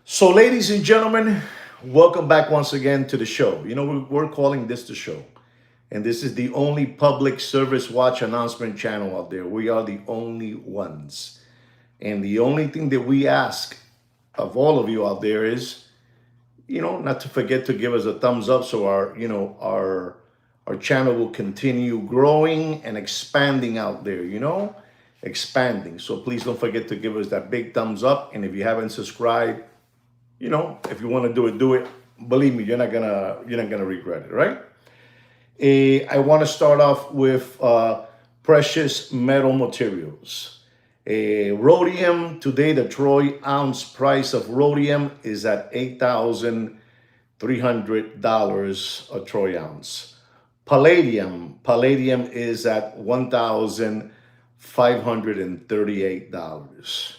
So, ladies and gentlemen, welcome back once again to the show. We're calling this the show. And this is the only public service watch announcement channel out there. We are the only ones. And the only thing that we ask of all of you out there is, not to forget to give us a thumbs up so our channel will continue growing and expanding out there, expanding. So please don't forget to give us that big thumbs up. And if you haven't subscribed, if you want to do it. Believe me, you're not gonna regret it, right? I want to start off with precious metal materials. Rhodium today, the troy ounce price of rhodium is at $8,300 a troy ounce. Palladium is at $1,538.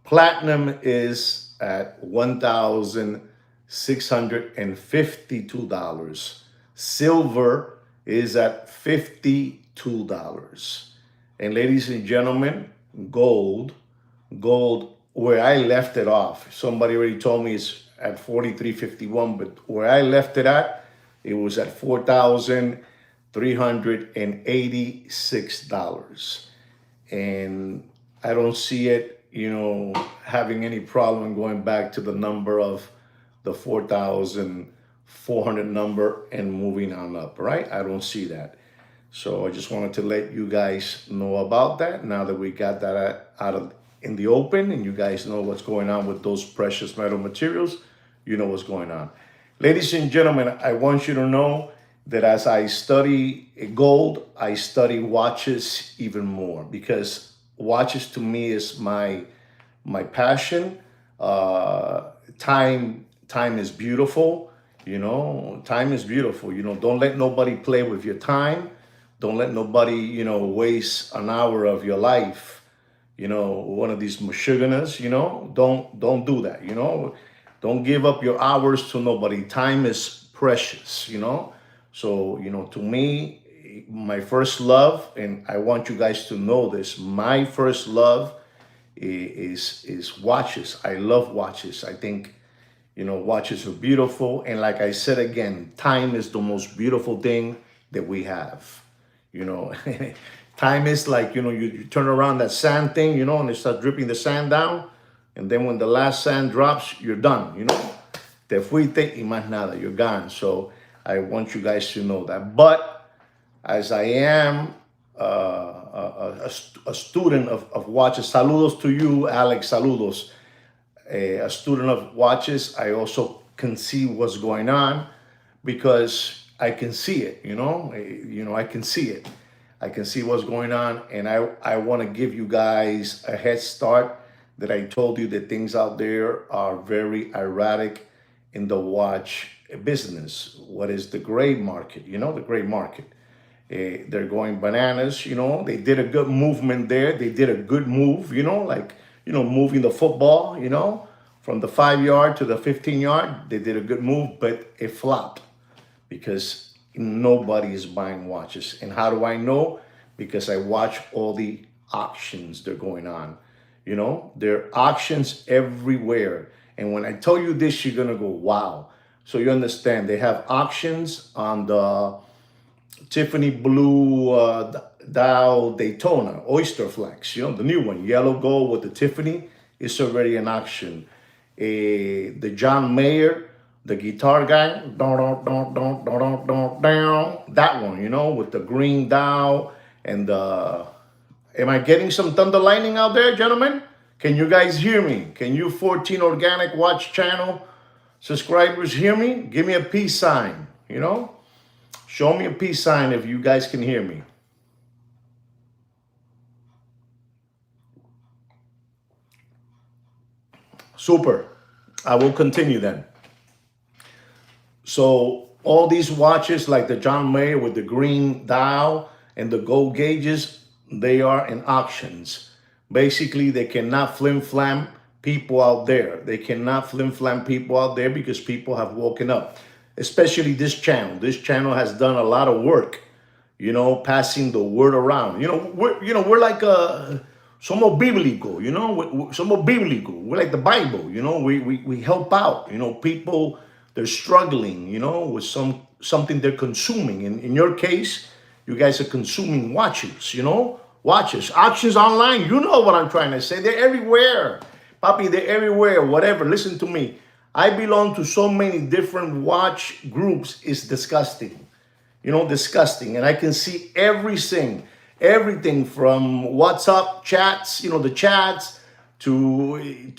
Platinum is at $1,652. Silver is at $52. And ladies and gentlemen, gold, where I left it off. Somebody already told me it's at 43.51, but where I left it at, it was at $4,386. And I don't see it, having any problem going back to the number of the 4,400 number and moving on up, right? I don't see that. So I just wanted to let you guys know about that. Now that we got that out of in the open and you guys know what's going on with those precious metal materials, you know what's going on. Ladies and gentlemen, I want you to know that as I study gold, I study watches even more, because watches to me is my passion. Time is beautiful. Time is beautiful. Don't let nobody play with your time. Don't let nobody, waste an hour of your life. One of these mashuganas, don't do that. Don't give up your hours to nobody. Time is precious. So, to me, my first love, and I want you guys to know this, my first love is watches. I love watches. I think, watches are beautiful. And like I said again, time is the most beautiful thing that we have. Time is like, you turn around that sand thing, and it starts dripping the sand down. And then when the last sand drops, you're done, Te fuiste y más nada, you're gone. So I want you guys to know that. But as I am a student of watches, saludos to you, Alex, saludos. A student of watches, I also can see what's going on because I can see it, I can see it. I can see what's going on, and I want to give you guys a head start that I told you that things out there are very erratic in the watch business. What is the gray market? The gray market. They're going bananas, They did a good movement there. They did a good move, moving the football, from the 5-yard to the 15-yard. They did a good move, but it flopped because nobody is buying watches. And how do I know? Because I watch all the auctions that are going on. There are auctions everywhere. And when I tell you this, you're going to go, wow. So you understand, they have auctions on the Tiffany blue Dow Daytona, Oyster Flex, the new one, yellow gold with the Tiffany, is already an auction. The John Mayer, the guitar guy, that one, with the green Dow and the... Am I getting some thunder lightning out there, gentlemen? Can you guys hear me? Can you 14 Organic Watch channel subscribers hear me? Give me a peace sign, Show me a peace sign if you guys can hear me. Super. I will continue then. So all these watches like the John Mayer with the green dial and the gold gauges, they are in auctions. Basically, they cannot flim-flam people out there. They cannot flim-flam people out there because people have woken up. Especially this channel. This channel has done a lot of work, passing the word around. We're like somos bíblico, you know, somos bíblico. We're like the Bible, you know, we help out, you know, people, they're struggling, you know, with something they're consuming. In your case, you guys are consuming watches, you know, watches, auctions online. You know what I'm trying to say. They're everywhere. Papi, they're everywhere, whatever. Listen to me. I belong to so many different watch groups. It's disgusting, you know, disgusting. And I can see everything from WhatsApp chats, you know, the chats to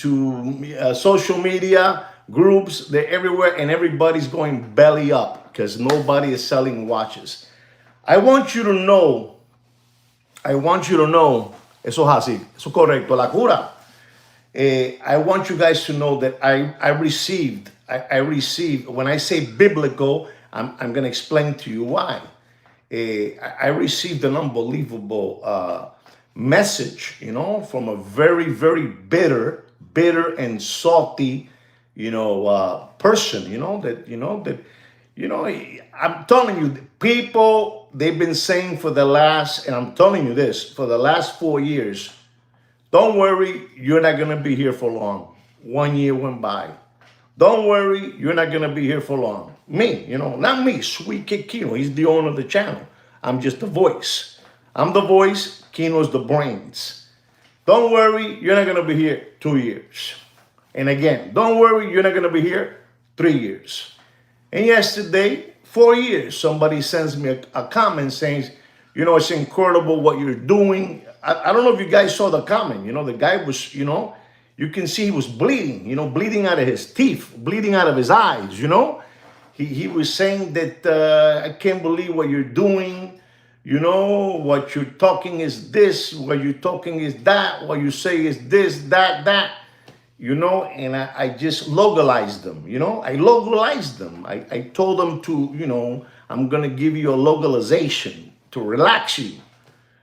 social media groups. They're everywhere, and everybody's going belly up because nobody is selling watches. I want you to know, eso es así, eso es correcto, la cura. I want you guys to know that I received, when I say biblical, I'm going to explain to you why. I received an unbelievable message, you know, from a very, very bitter and salty, you know, person, I'm telling you, people, they've been saying for the last, and I'm telling you this, for the last 4 years, don't worry, you're not going to be here for long. 1 year went by. Don't worry, you're not going to be here for long. Me, you know, not me, Sweet Kid Kino. He's the owner of the channel. I'm just the voice. I'm the voice, Kino's the brains. Don't worry, you're not going to be here 2 years. And again, don't worry, you're not going to be here 3 years. And yesterday, 4 years, somebody sends me a comment saying, you know, it's incredible what you're doing. I don't know if you guys saw the comment. You know, the guy was, you know, you can see he was bleeding, you know, bleeding out of his teeth, bleeding out of his eyes, you know. He was saying that I can't believe what you're doing. You know, what you're talking is this, what you're talking is that, what you say is this, that. You know, and I just localized them, you know, I localized them. I told them to, you know, I'm going to give you a localization to relax you.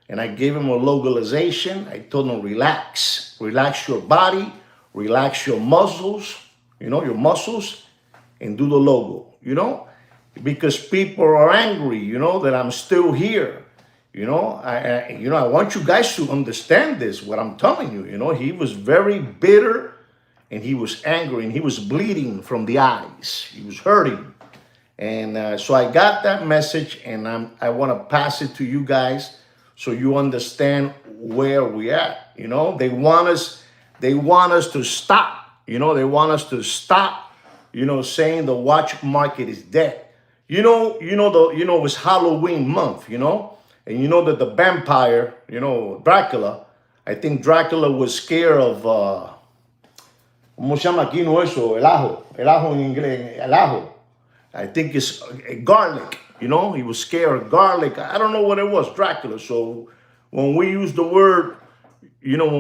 And I gave him a localization. I told him, relax your body, relax your muscles, you know, and do the logo, you know, because people are angry, you know, that I'm still here. You know, I want you guys to understand this, what I'm telling you. You know, he was very bitter. And he was angry and he was bleeding from the eyes. He was hurting. And so I got that message, and I want to pass it to you guys so you understand where we at. You know, they want us to stop. You know, they want us to stop, you know, saying the watch market is dead. You know, it's Halloween month, you know, and you know that the vampire, you know, Dracula, I think Dracula was scared of ¿cómo se llama aquí no eso? El ajo en inglés, el ajo. I think it's garlic, you know, he was scared of garlic. I don't know what it was, Dracula. So when we use the word, you know,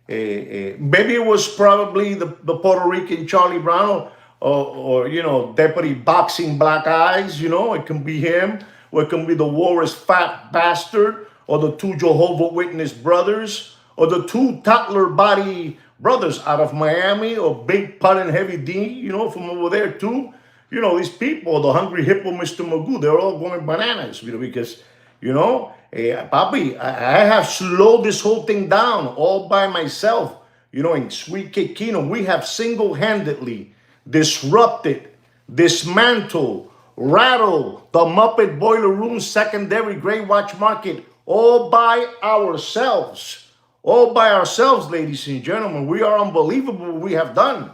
maybe it was probably the Puerto Rican Charlie Brown or, you know, Deputy Boxing Black Eyes, you know, it can be him, or it can be the Walrus Fat Bastard, or the 2 Jehovah Witness brothers, or the 2 toddler body brothers out of Miami, or Big Pun and Heavy D, you know, from over there too. You know, these people, the Hungry Hippo, Mr. Magoo, they're all going bananas, you know, because, you know, Papi, I have slowed this whole thing down all by myself. You know, in Sweet Kid Kino, we have single-handedly disrupted, dismantled, rattled the Muppet Boiler Room secondary gray watch market all by ourselves. All by ourselves, ladies and gentlemen. We are unbelievable what we have done.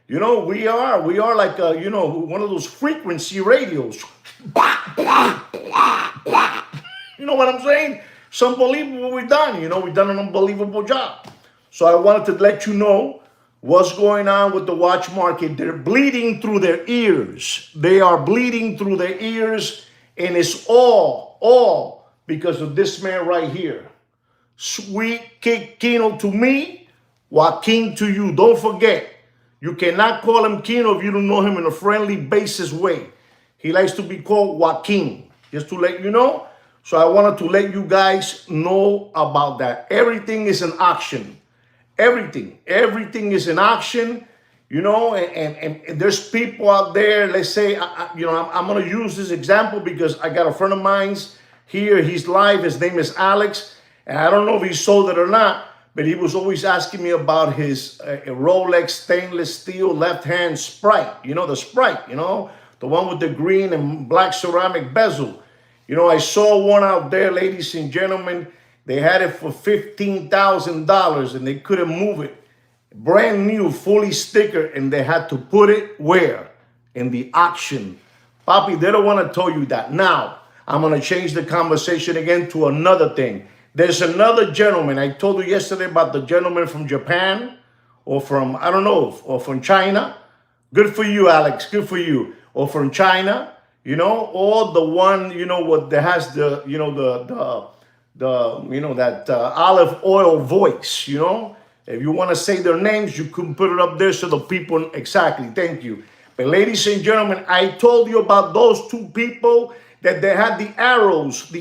You know, we are like, you know, one of those frequency radios. You know what I'm saying? It's unbelievable what we've done. You know, we've done an unbelievable job. So I wanted to let you know what's going on with the watch market. They're bleeding through their ears. They are bleeding through their ears, and it's all because of this man right here. Sweet Kid Kino to me, Joaquin to you. Don't forget, you cannot call him Kino if you don't know him in a friendly basis way. He likes to be called Joaquin, just to let you know. So I wanted to let you guys know about that. Everything is an auction. Everything is an auction, you know, and there's people out there, let's say, I'm going to use this example because I got a friend of mine's here. He's live. His name is Alex. And I don't know if he sold it or not, but he was always asking me about his Rolex stainless steel left-hand Sprite. You know, the Sprite, the one with the green and black ceramic bezel. I saw one out there, ladies and gentlemen. They had it for $15,000 and they couldn't move it. Brand new, fully sticker, and they had to put it where? In the auction. Papi, they don't want to tell you that. Now, I'm going to change the conversation again to another thing. There's another gentleman. I told you yesterday about the gentleman from Japan or from, I don't know, or from China. Good for you, Alex. Good for you. Or from China, or the one, what that has the, that olive oil voice, If you want to say their names, you can put it up there so the people, exactly, thank you. But ladies and gentlemen, I told you about those two people that they had the arrows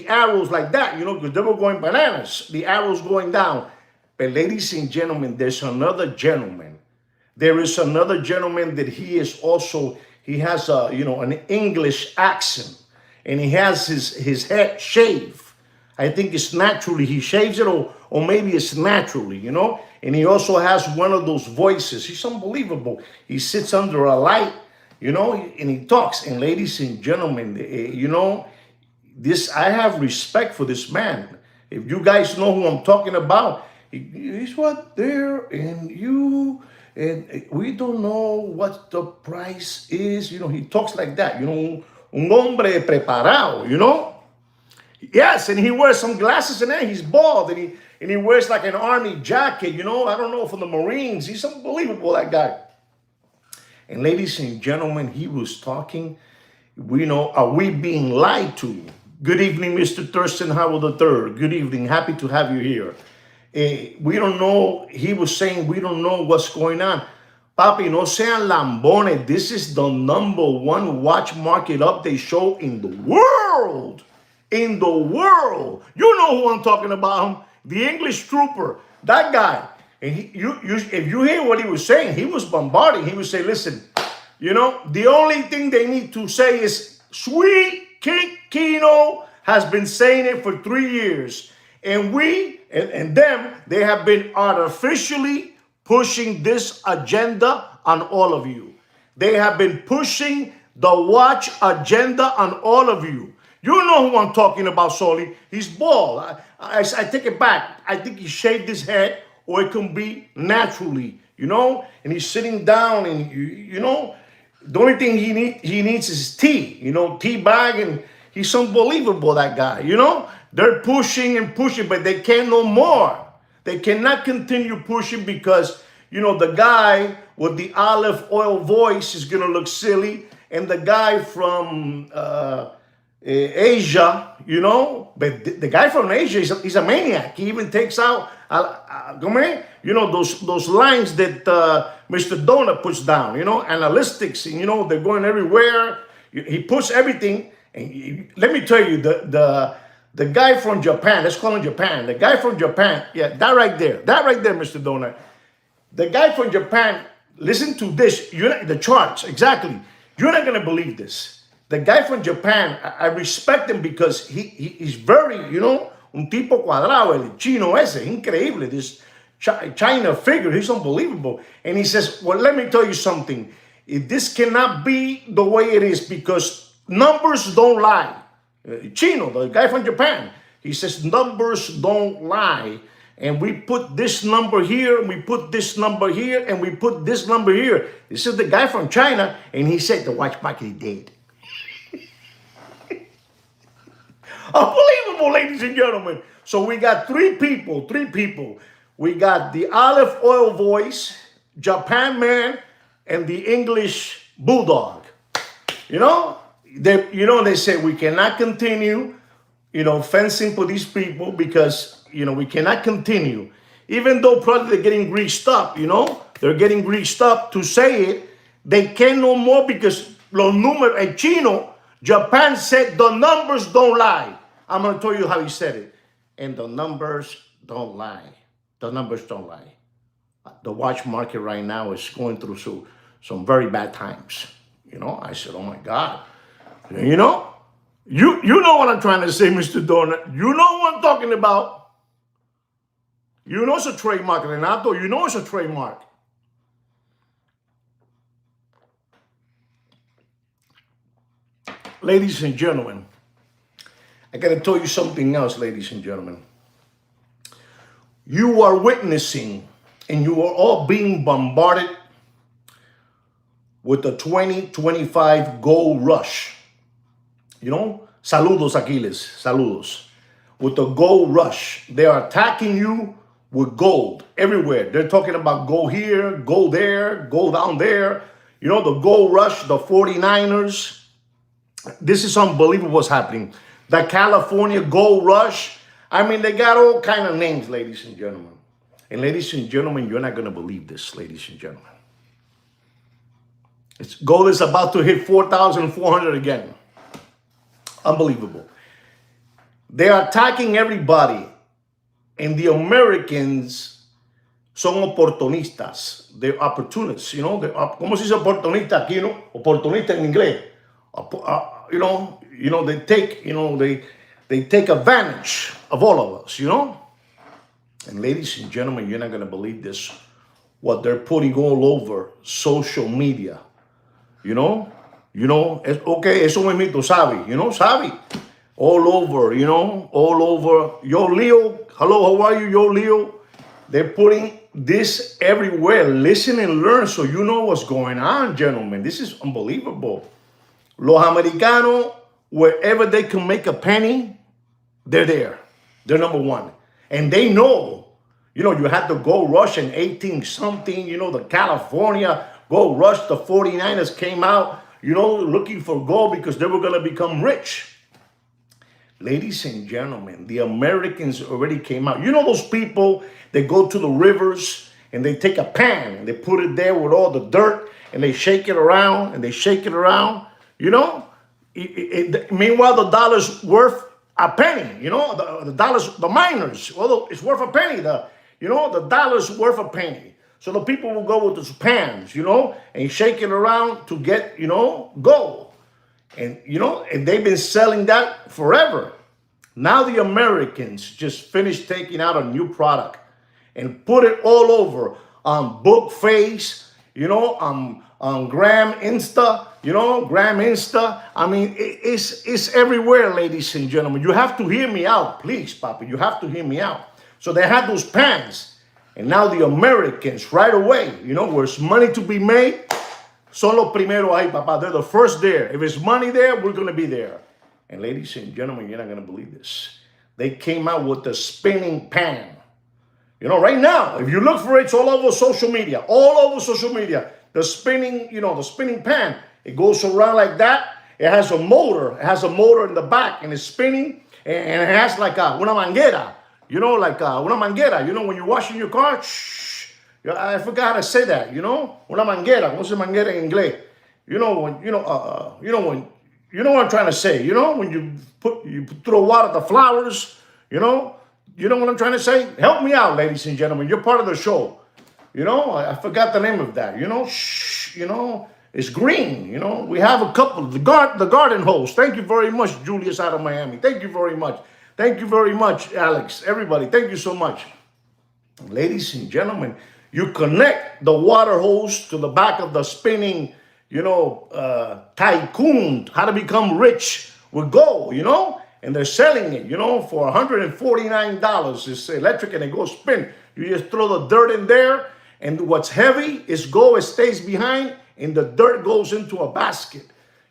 like that, because they were going bananas, the arrows going down. But ladies and gentlemen, there is another gentleman that he has an English accent, and he has his head shaved. I think it's naturally, he shaves it, or maybe it's naturally, and he also has one of those voices. He's unbelievable. He sits under a light, and he talks. And ladies and gentlemen, I have respect for this man. If you guys know who I'm talking about, he's what there, and we don't know what the price is. He talks like that, un hombre preparado, Yes, and he wears some glasses and then he's bald, and he wears like an army jacket, I don't know, from the Marines. He's unbelievable, that guy. And ladies and gentlemen, he was talking, are we being lied to? Good evening, Mr. Thurston Howell III. Good evening. Happy to have you here. We don't know. He was saying we don't know what's going on. Papi, no sean lambones. This is the #1 watch market update show in the world. In the world. You know who I'm talking about, him. The English trooper. That guy. And if you hear what he was saying, he was bombarding. He would say, listen, the only thing they need to say is, Sweet King Kino has been saying it for 3 years. And we and them, they have been artificially pushing this agenda on all of you. They have been pushing the watch agenda on all of you. You know who I'm talking about, Soli. He's bald. I take it back. I think he shaved his head, or it can be naturally, and he's sitting down, and the only thing he needs is tea, tea bag, and he's unbelievable, that guy, They're pushing and pushing, but they can't no more. They cannot continue pushing because, the guy with the olive oil voice is going to look silly, and the guy from Asia, but the guy from Asia, he's a maniac. He even takes out, those lines that Mr. Donut puts down, analytics, and, they're going everywhere. He puts everything. And let me tell you, the guy from Japan, let's call him Japan. The guy from Japan, yeah, that right there, Mr. Donut. The guy from Japan, listen to this, the charts, exactly. You're not going to believe this. The guy from Japan, I respect him because he's very, un tipo cuadrado, el chino ese, increíble, this China figure, he's unbelievable. And he says, well, let me tell you something. This cannot be the way it is because numbers don't lie. Chino, the guy from Japan, he says, numbers don't lie. And we put this number here, and we put this number here, and we put this number here. This is the guy from China, and he said the watch market is dead. Unbelievable, ladies and gentlemen. So we got three people. We got the olive oil voice, Japan man, and the English bulldog. They say we cannot continue, fencing for these people because, we cannot continue. Even though probably they're getting greased up, they're getting greased up to say it. They can't no more because los números, el chino, Japan said the numbers don't lie. I'm going to tell you how he said it. And the numbers don't lie. The numbers don't lie. The watch market right now is going through some very bad times. I said, oh my God. You know what I'm trying to say, Mr. Donut. You know what I'm talking about. You know it's a trademark, Renato. You know it's a trademark. Ladies and gentlemen, I got to tell you something else, ladies and gentlemen. You are witnessing and you are all being bombarded with the 2025 gold rush. You know, saludos, Aquiles, saludos. With the gold rush, they are attacking you with gold everywhere. They're talking about gold here, gold there, gold down there. You know, the gold rush, the 49ers. This is unbelievable what's happening. The California gold rush. I mean, they got all kind of names, ladies and gentlemen. And ladies and gentlemen, you're not going to believe this, ladies and gentlemen. Gold is about to hit 4,400 again. Unbelievable. They are attacking everybody. And the Americans son oportunistas. They're opportunists, you know. ¿Cómo se dice oportunista aquí, no? Oportunista en inglés. They take advantage of all of us, you know. And ladies and gentlemen, you're not going to believe this. What they're putting all over social media. You know, okay, eso mismito, sabe, you know, sabe. All over, you know, all over. Yo, Leo, hello, how are you, yo, Leo? They're putting this everywhere. Listen and learn so you know what's going on, gentlemen. This is unbelievable. Los Americanos, wherever they can make a penny, they're there. They're number one. And they know, you know, you had to go rush in 18-something, you know, the California gold rush, the 49ers came out, you know, looking for gold because they were going to become rich. Ladies and gentlemen, the Americans already came out. You know those people that go to the rivers and they take a pan and they put it there with all the dirt and they shake it around and they shake it around, you know? Meanwhile, the dollar's worth a penny, you know? The dollar's, the miners, although it's worth a penny, the dollar's worth a penny. So the people will go with those pans, you know, and shake it around to get, you know, gold. And, you know, and they've been selling that forever. Now the Americans just finished taking out a new product and put it all over on Bookface, you know, on Gram Insta, you know, Gram Insta. I mean, it's everywhere, ladies and gentlemen. You have to hear me out, please, Papa. You have to hear me out. So they had those pans. And now the Americans, right away, you know, where's money to be made, son los primeros ahí, papá. They're the first there. If there's money there, we're going to be there. And ladies and gentlemen, you're not going to believe this. They came out with the spinning pan. You know, right now, if you look for it, it's all over social media. All over social media. The spinning, you know, the spinning pan. It goes around like that. It has a motor. It has a motor in the back, and it's spinning. And it has like una manguera. You know, like una manguera. You know, when you're washing your car, I forgot how to say that, you know? Una manguera. ¿Cómo se manguera en inglés? You know when you know what I'm trying to say. You know when you throw water at the flowers. You know what I'm trying to say. Help me out, ladies and gentlemen. You're part of the show. You know I forgot the name of that. You know, you know it's green. You know we have a couple. The garden hose. Thank you very much, Julius out of Miami. Thank you very much. Thank you very much, Alex. Everybody, thank you so much, ladies and gentlemen. You connect the water hose to the back of the spinning, you know, tycoon, how to become rich with gold, you know? And they're selling it, you know, for $149. It's electric and it goes spin. You just throw the dirt in there, and what's heavy is gold. It stays behind, and the dirt goes into a basket.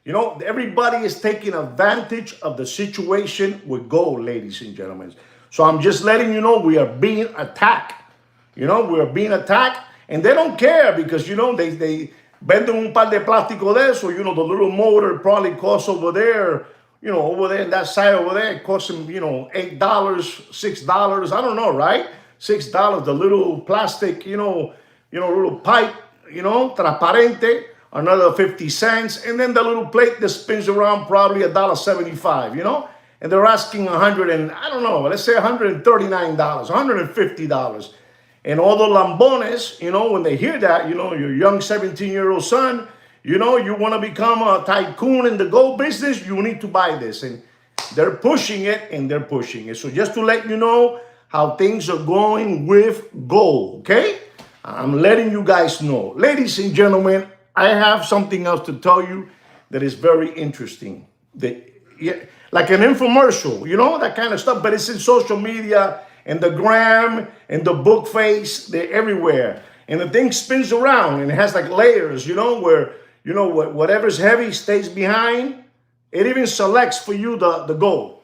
You know, everybody is taking advantage of the situation with gold, ladies and gentlemen. So I'm just letting you know we are being attacked. You know, we're being attacked, and they don't care because, you know, they venden un par de plástico de eso. You know, the little motor probably costs over there, you know, over there, that side over there, it costs them, you know, $8, $6. I don't know, right? $6, the little plastic, you know, little pipe, you know, transparente, another 50 cents. And then the little plate that spins around probably $1.75, you know, and they're asking let's say $139, $150. And all the lambones, you know, when they hear that, you know, your young 17-year-old son, you know, you want to become a tycoon in the gold business, you need to buy this. And they're pushing it, So just to let you know how things are going with gold, okay? I'm letting you guys know. Ladies and gentlemen, I have something else to tell you that is very interesting. Yeah, like an infomercial, that kind of stuff, but it's in social media and the gram and the book face, they're everywhere. And the thing spins around and it has like layers, where, whatever's heavy stays behind. It even selects for you the gold.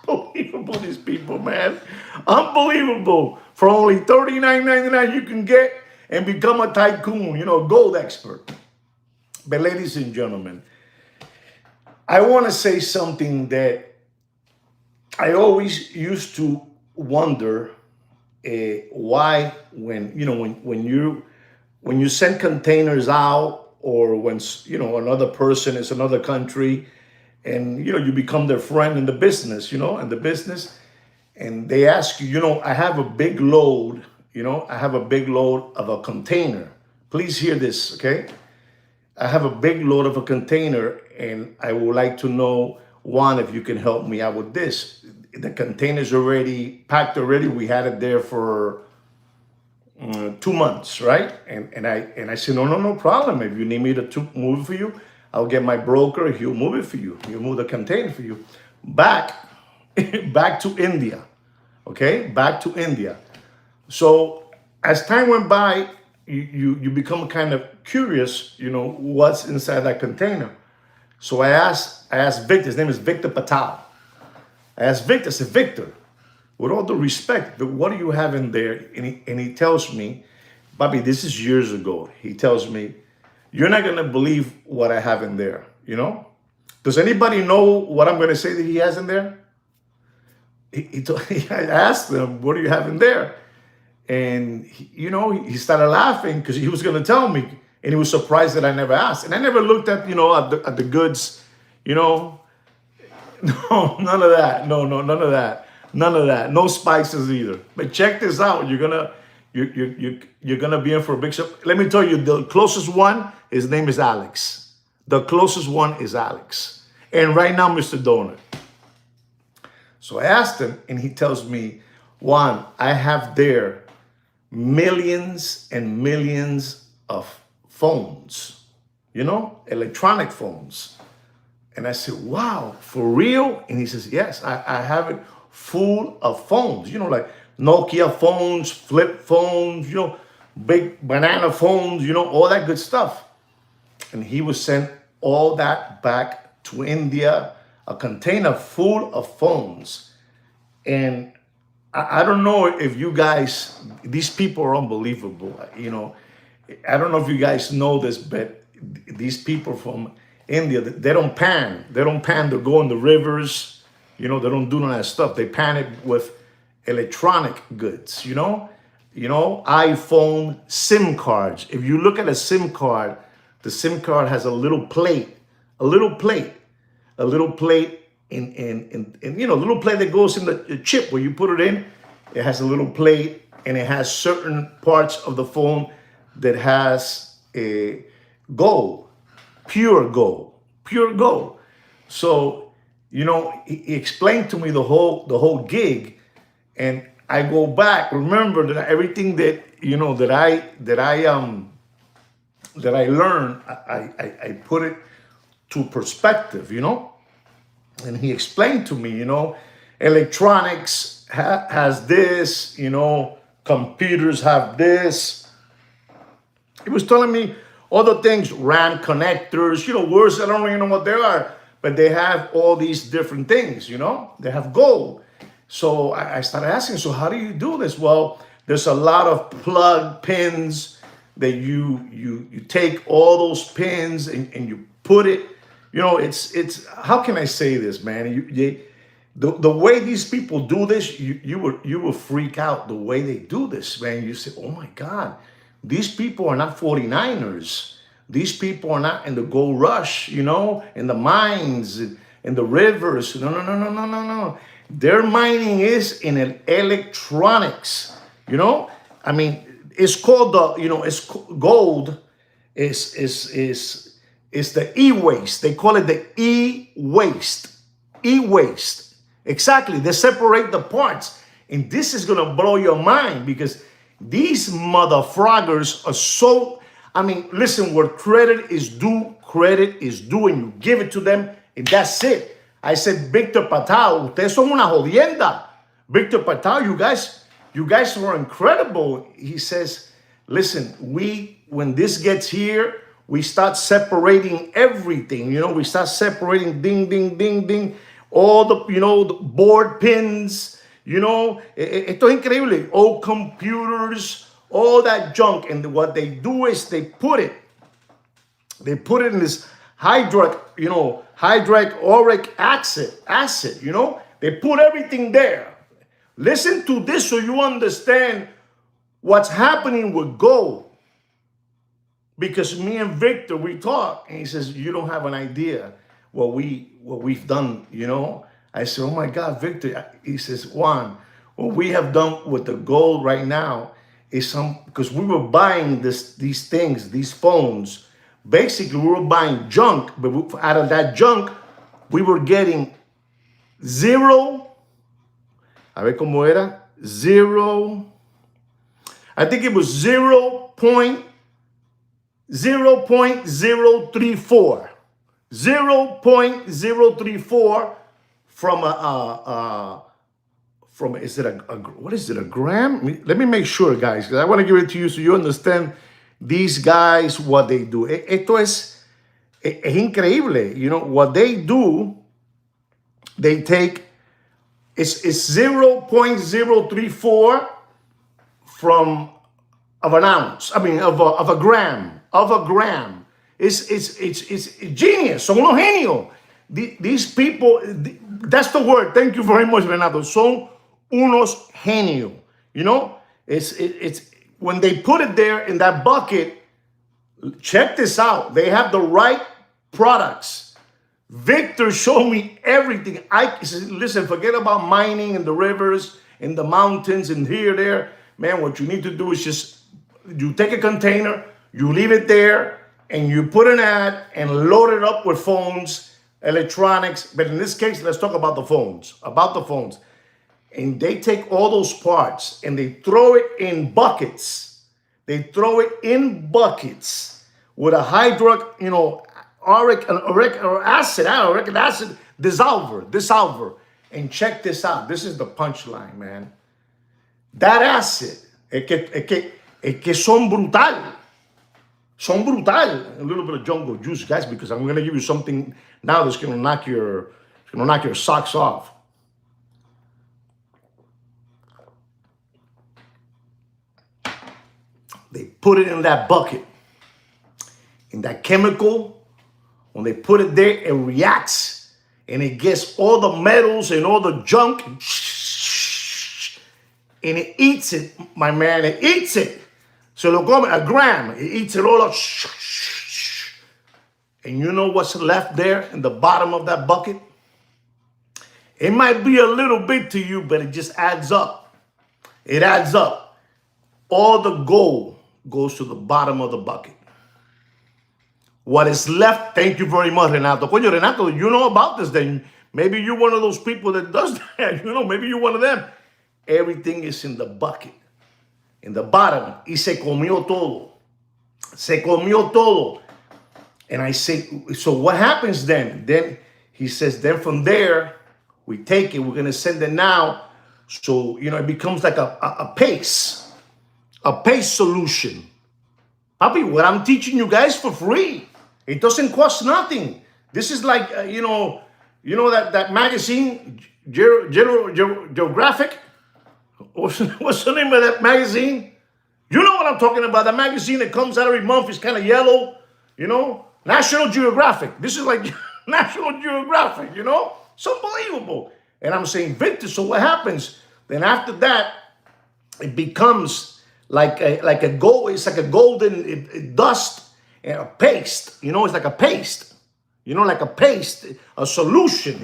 Unbelievable, these people, man. Unbelievable. For only $39.99, you can get and become a tycoon, gold expert. But ladies and gentlemen, I want to say something that I always used to wonder why when you send containers out, or when another person is another country, and you become their friend in the business, and they ask you, I have a big load, I have a big load of a container. Please hear this, okay? I have a big load of a container, and I would like to know, Juan, if you can help me out with this. The container's already packed already. We had it there for 2 months, right? And I said, no problem. If you need me to move it for you, I'll get my broker. He'll move it for you. He'll move the container for you. Back to India, okay? Back to India. So as time went by, you become kind of curious, what's inside that container. So I asked Victor. His name is Victor Patel. I asked Victor. I said, Victor, with all due respect, but what do you have in there? And he tells me, Bobby, this is years ago. He tells me, you're not going to believe what I have in there, Does anybody know what I'm going to say that he has in there? I asked him, what do you have in there? And, he started laughing because he was going to tell me. And he was surprised that I never asked. And I never looked at, at the goods, No, none of that. No, none of that. None of that. No spices either. But check this out. You're gonna be in for a big show. Let me tell you, the closest one, his name is Alex. The closest one is Alex. And right now, Mr. Donut. So I asked him, and he tells me, Juan, I have there millions and millions of phones, electronic phones. And I said, wow, for real? And he says, yes, I have it full of phones, like Nokia phones, flip phones, big banana phones, all that good stuff. And he was sent all that back to India, a container full of phones. And I don't know if you guys, these people are unbelievable. I don't know if you guys know this, but these people from India, they don't pan. They don't pan to go in the rivers. They don't do none of that stuff. They pan it with electronic goods, iPhone SIM cards. If you look at a SIM card, the SIM card has a little plate, a little plate in little plate that goes in the chip where you put it in. It has a little plate, and it has certain parts of the phone that has a gold, pure gold. So, he explained to me the whole gig, and I go back. Remember that everything that I learned, I put it to perspective, And he explained to me, electronics has this, computers have this. He was telling me other things, RAM connectors, words I don't even know what they are, but they have all these different things, They have gold. So I started asking, so how do you do this? Well, there's a lot of plug pins that you take all those pins and you put it, it's how can I say this, man? The way these people do this, you will freak out the way they do this, man. You say, oh my God, these people are not 49ers. These people are not in the gold rush, in the mines, in the rivers. No. Their mining is in electronics, I mean, it's called it's gold is the e-waste. They call it the e-waste. E-waste. Exactly. They separate the parts And this is going to blow your mind because these motherfroggers are so, I mean, listen, where credit is due, and you give it to them, and that's it. I said, Victor Patao, ustedes son una jodienda. Victor Patao, you guys were incredible. He says, listen, when this gets here, we start separating everything. We start separating ding, ding, ding, ding, all the board pins, esto es increíble. Old computers, all that junk. And what they do is they put it in this hydrochloric acid, they put everything there. Listen to this so you understand what's happening with gold. Because me and Victor, we talk, and he says, you don't have an idea what we've done, I said, oh my God, Victor. He says, Juan, what we have done with the gold right now is because we were buying these things, these phones. Basically, we were buying junk, but out of that junk, we were getting a ver cómo era, I think it was 0.034. 0.034 from is it what is it, a gram? Let me make sure, guys, because I want to give it to you so you understand these guys, what they do. Esto es increíble. What they do, they take, it's 0.034 of an ounce. I mean, of a gram. It's genius. Son unos genios. These people, that's the word. Thank you very much, Renato. Son unos genios. It's when they put it there in that bucket. Check this out. They have the right products. Victor showed me everything. I said, listen, forget about mining in the rivers, in the mountains, and here, there. Man, what you need to do is just, you take a container, you leave it there, and you put an ad and load it up with phones, electronics. But in this case, let's talk about the phones. And they take all those parts and they throw it in buckets. With a uric acid dissolver. And check this out. This is the punchline, man. That acid, es que son brutal. A little bit of jungle juice, guys, because I'm going to give you something now that's going to knock your socks off. They put it in that bucket. And that chemical, when they put it there, it reacts. And it gets all the metals and all the junk. And it eats it, my man. It eats it. So lo come a gram. It eats it all up. And you know what's left there in the bottom of that bucket? It might be a little bit to you, but it just adds up. It adds up. All the gold goes to the bottom of the bucket. What is left, thank you very much, Renato. Coño, Renato, you know about this then. Maybe you're one of those people that does that. Maybe you're one of them. Everything is in the bucket, in the bottom. Y se comió todo. And I say, so what happens then? Then he says, then from there, we take it. We're going to send it now. So, it becomes like a paste solution. Papi, what I'm teaching you guys for free. It doesn't cost nothing. This is like, that magazine, Geographic? What's the name of that magazine? You know what I'm talking about. The magazine that comes out every month is kind of yellow, National Geographic. This is like National Geographic, It's unbelievable. And I'm saying, Victor, so what happens? Then after that, it becomes like a gold. It's like a golden dust and a paste. It's like a paste. Like a paste, a solution.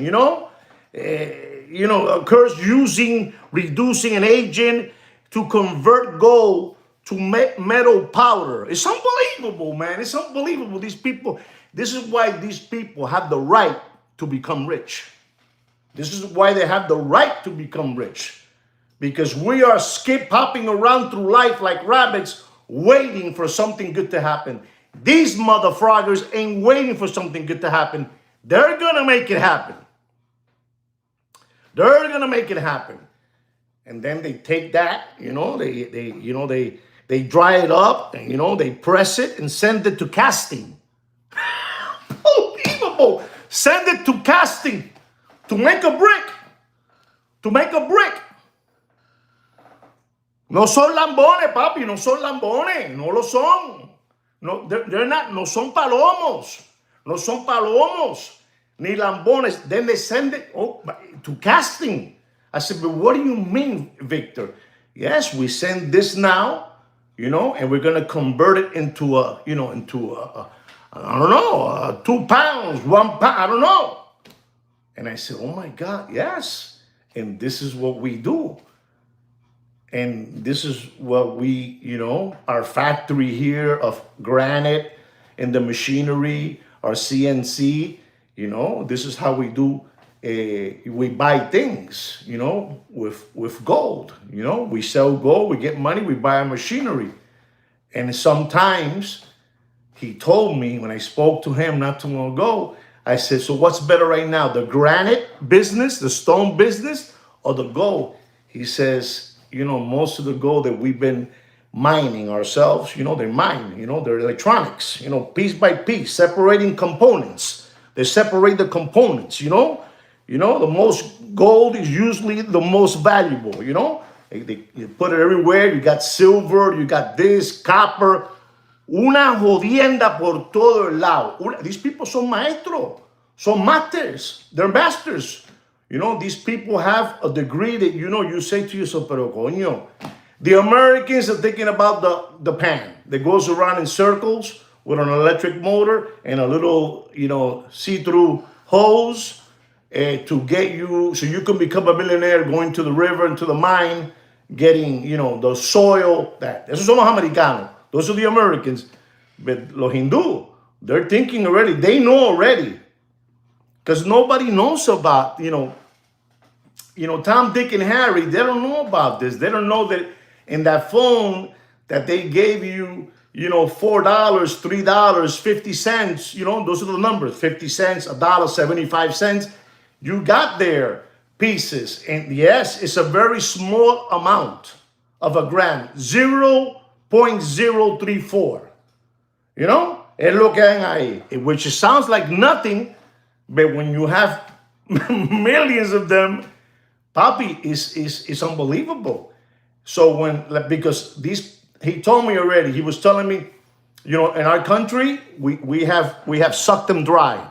Occurs using, reducing, and aging to convert gold to metal powder. It's unbelievable, man. It's unbelievable. These people. This is why these people have the right to become rich. This is why they have the right to become rich. because we are skip hopping around through life like rabbits waiting for something good to happen. These motherfroggers ain't waiting for something good to happen. They're gonna make it happen. They're gonna make it happen. And then they take that, they dry it up, and they press it and send it to casting. Unbelievable. Send it to casting to make a brick. To make a brick. No son lambones, papi, no son lambones, no lo son. No, they're not, no son palomos. No son palomos, ni lambones. Then they send it to casting. I said, but what do you mean, Victor? Yes, we send this now, and we're going to convert it into I don't know, 2 pounds, 1 pound, I don't know. And I said, oh my God, yes. And this is what we do. And this is what we, our factory here of granite and the machinery, our CNC, this is how we do. We buy things, with gold. We sell gold, we get money, we buy our machinery. And sometimes he told me when I spoke to him not too long ago, I said, so what's better right now, the granite business, the stone business, or the gold? He says, most of the gold that we've been mining ourselves, they're mined, they're electronics, piece by piece, separating components. They separate the components, the most gold is usually the most valuable, They put it everywhere. You got silver, you got this, copper. Una jodienda por todo el lado. These people son maestros, son masters, they're masters. These people have a degree that, you say to yourself, pero coño. The Americans are thinking about the pan that goes around in circles with an electric motor and a little, see-through hose to get you, so you can become a millionaire going to the river and to the mine, getting, the soil. Esos son los americanos. Those are the Americans. But los Hindu, they're thinking already. They know already. Because nobody knows about, Tom, Dick, and Harry. They don't know about this. They don't know that in that phone that they gave you, $4, $3, 50 cents, those are the numbers, 50 cents, $1, 75 cents. You got their pieces. And yes, it's a very small amount of a gram, 0.034. Es lo que hay ahí, which sounds like nothing, but when you have millions of them, papi, is unbelievable. So because he told me already, he was telling me, in our country, we have sucked them dry.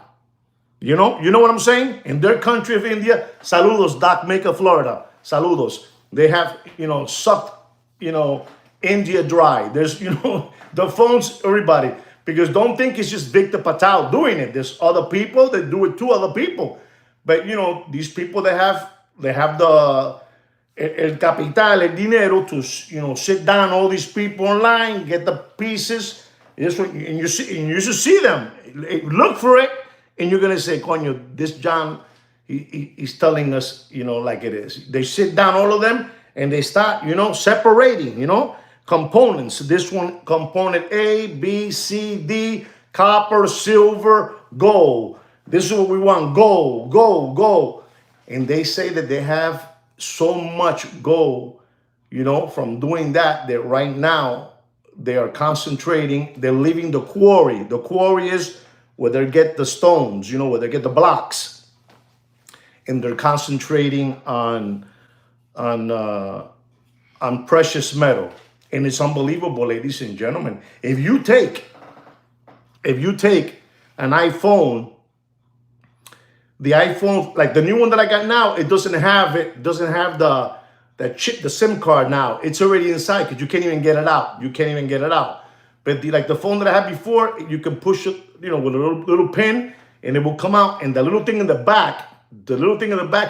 You know what I'm saying? In their country of India, saludos, Doc Maker, Florida, saludos. They have, sucked, India dry. There's, the phones, everybody. Because don't think it's just Victor Patel doing it. There's other people that do it to other people. But, these people that have the el capital, el dinero to, sit down all these people online, get the pieces, and you should see them. Look for it, and you're going to say, coño, this John, he's telling us, like it is. They sit down, all of them, and they start, separating, components. This one, component A, B, C, D, copper, silver, gold. This is what we want, gold, gold, gold. And they say that they have so much gold, from doing that right now they are concentrating, they're leaving the quarry. The quarry is where they get the stones, where they get the blocks. And they're concentrating on precious metal. And it's unbelievable, ladies and gentlemen. If you take an iPhone, the iPhone, like the new one that I got now, it doesn't have the chip, the SIM card now. It's already inside because you can't even get it out. But the phone that I had before, you can push it, with a little pin, and it will come out. And the little thing in the back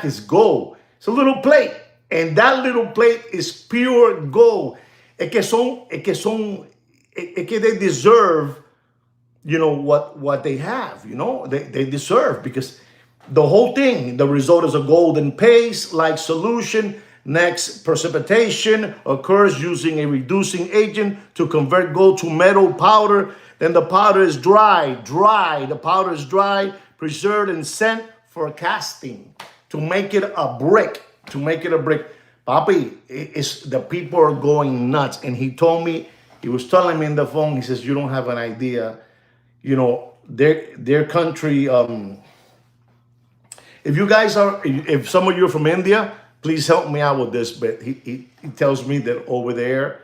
is gold. It's a little plate, and that little plate is pure gold. Es que they deserve, what they have, they deserve, because the whole thing, the result is a golden paste-like solution Next, precipitation occurs using a reducing agent to convert gold to metal powder. Then the powder is dry. The powder is dry, preserved, and sent for casting to make it a brick. Papi, it's the people are going nuts. And he told me, he was telling me in the phone, he says, you don't have an idea. You know, their country, if some of you are from India, please help me out with this. But he tells me that over there,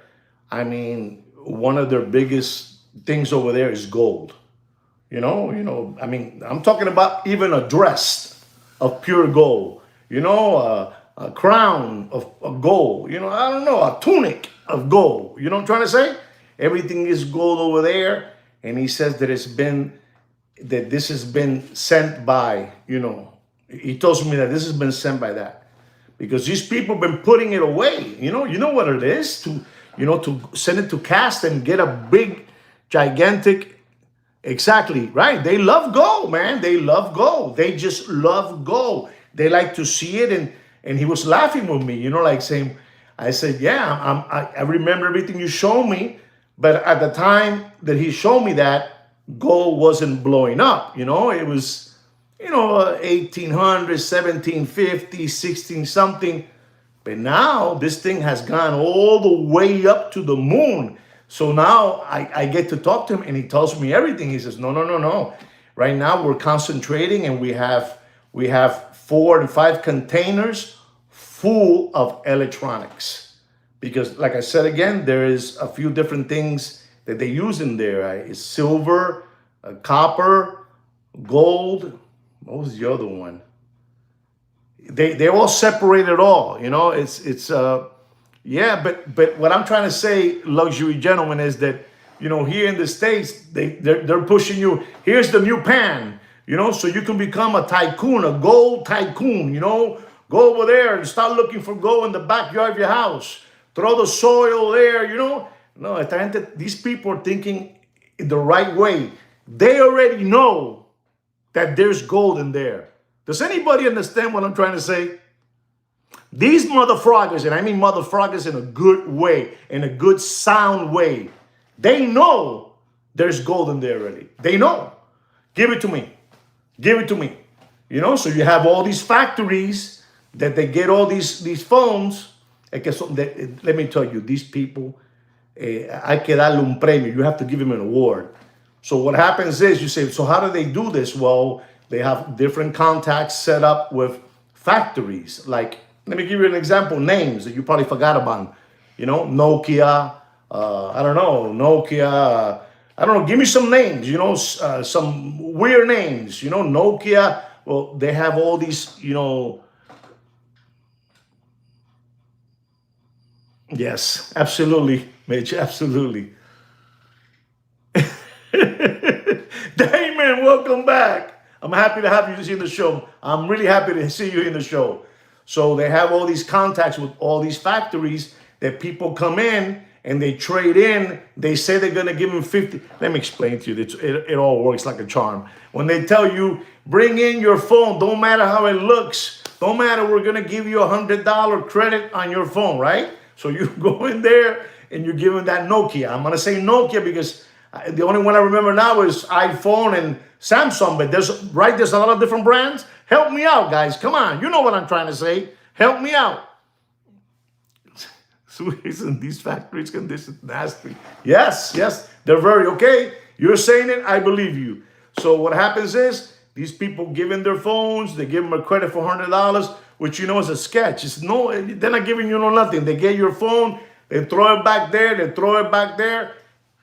I mean, one of their biggest things over there is gold. I mean, I'm talking about even a dress of pure gold, a crown of gold, I don't know, a tunic of gold. You know what I'm trying to say? Everything is gold over there. And he says that this has been sent by, he tells me that this has been sent by that. Because these people have been putting it away. You know what it is to send it to cast and get a big, gigantic. Exactly, right? They love gold, man. They love gold. They just love gold. They like to see it. And he was laughing with me, like saying, I said, yeah, I remember everything you showed me. But at the time that he showed me that, gold wasn't blowing up. It was, 1800, 1750, 16 something. But now this thing has gone all the way up to the moon. So now I get to talk to him and he tells me everything. He says, no. Right now we're concentrating and we have 4 and 5 containers full of electronics. Because like I said again, there is a few different things that they use in there. Right? It's silver, copper, gold. What was the other one? They're all separated all. But what I'm trying to say, luxury gentlemen, is that, here in the States, they're pushing you. Here's the new pan, so you can become a tycoon, a gold tycoon, go over there and start looking for gold in the backyard of your house. Throw the soil there, No, these people are thinking the right way. They already know that there's gold in there. Does anybody understand what I'm trying to say? These motherfroggers, and I mean motherfroggers in a good way, in a good sound way, they know there's gold in there already. They know. Give it to me. So you have all these factories that they get all these phones. Let me tell you, these people, hay que darle un premio. You have to give them an award. So what happens is you say, so how do they do this? Well, they have different contacts set up with factories. Like, let me give you an example, names that you probably forgot about. Nokia, give me some names, some weird names, Nokia. Well, they have all these, Yes, absolutely, Mitch, absolutely. Damon, welcome back. I'm happy to have you in the show. I'm really happy to see you in the show. So they have all these contacts with all these factories that people come in and they trade in. They say they're going to give them 50. Let me explain to you. It all works like a charm. When they tell you, bring in your phone, don't matter how it looks. Don't matter, we're going to give you $100 credit on your phone, right? So you go in there and you give them that Nokia. I'm going to say Nokia because the only one I remember now is iPhone and Samsung. But there's a lot of different brands. Help me out, guys. Come on. You know what I'm trying to say. Help me out. So isn't these factories conditions nasty? Yes. They're very okay. You're saying it. I believe you. So what happens is these people give in their phones. They give them a credit for $100. Which is a sketch. They're not giving you nothing. They get your phone, they throw it back there,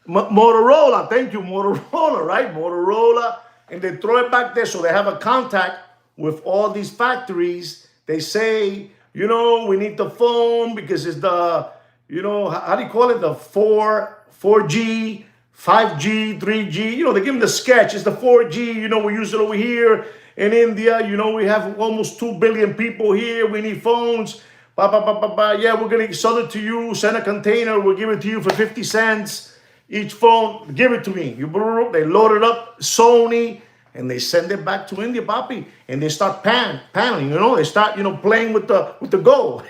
Motorola, thank you, Motorola, right? Motorola, and they throw it back there. So they have a contact with all these factories. They say, we need the phone because it's the, how do you call it? The 4G, 5G, 3G. They give them the sketch. It's the 4G. We use it over here. In India, we have almost 2 billion people here. We need phones. Yeah, we're going to sell it to you. Send a container. We'll give it to you for 50 cents each phone. Give it to me. They load it up, Sony, and they send it back to India, papi. And they start paneling, They start, playing with the gold.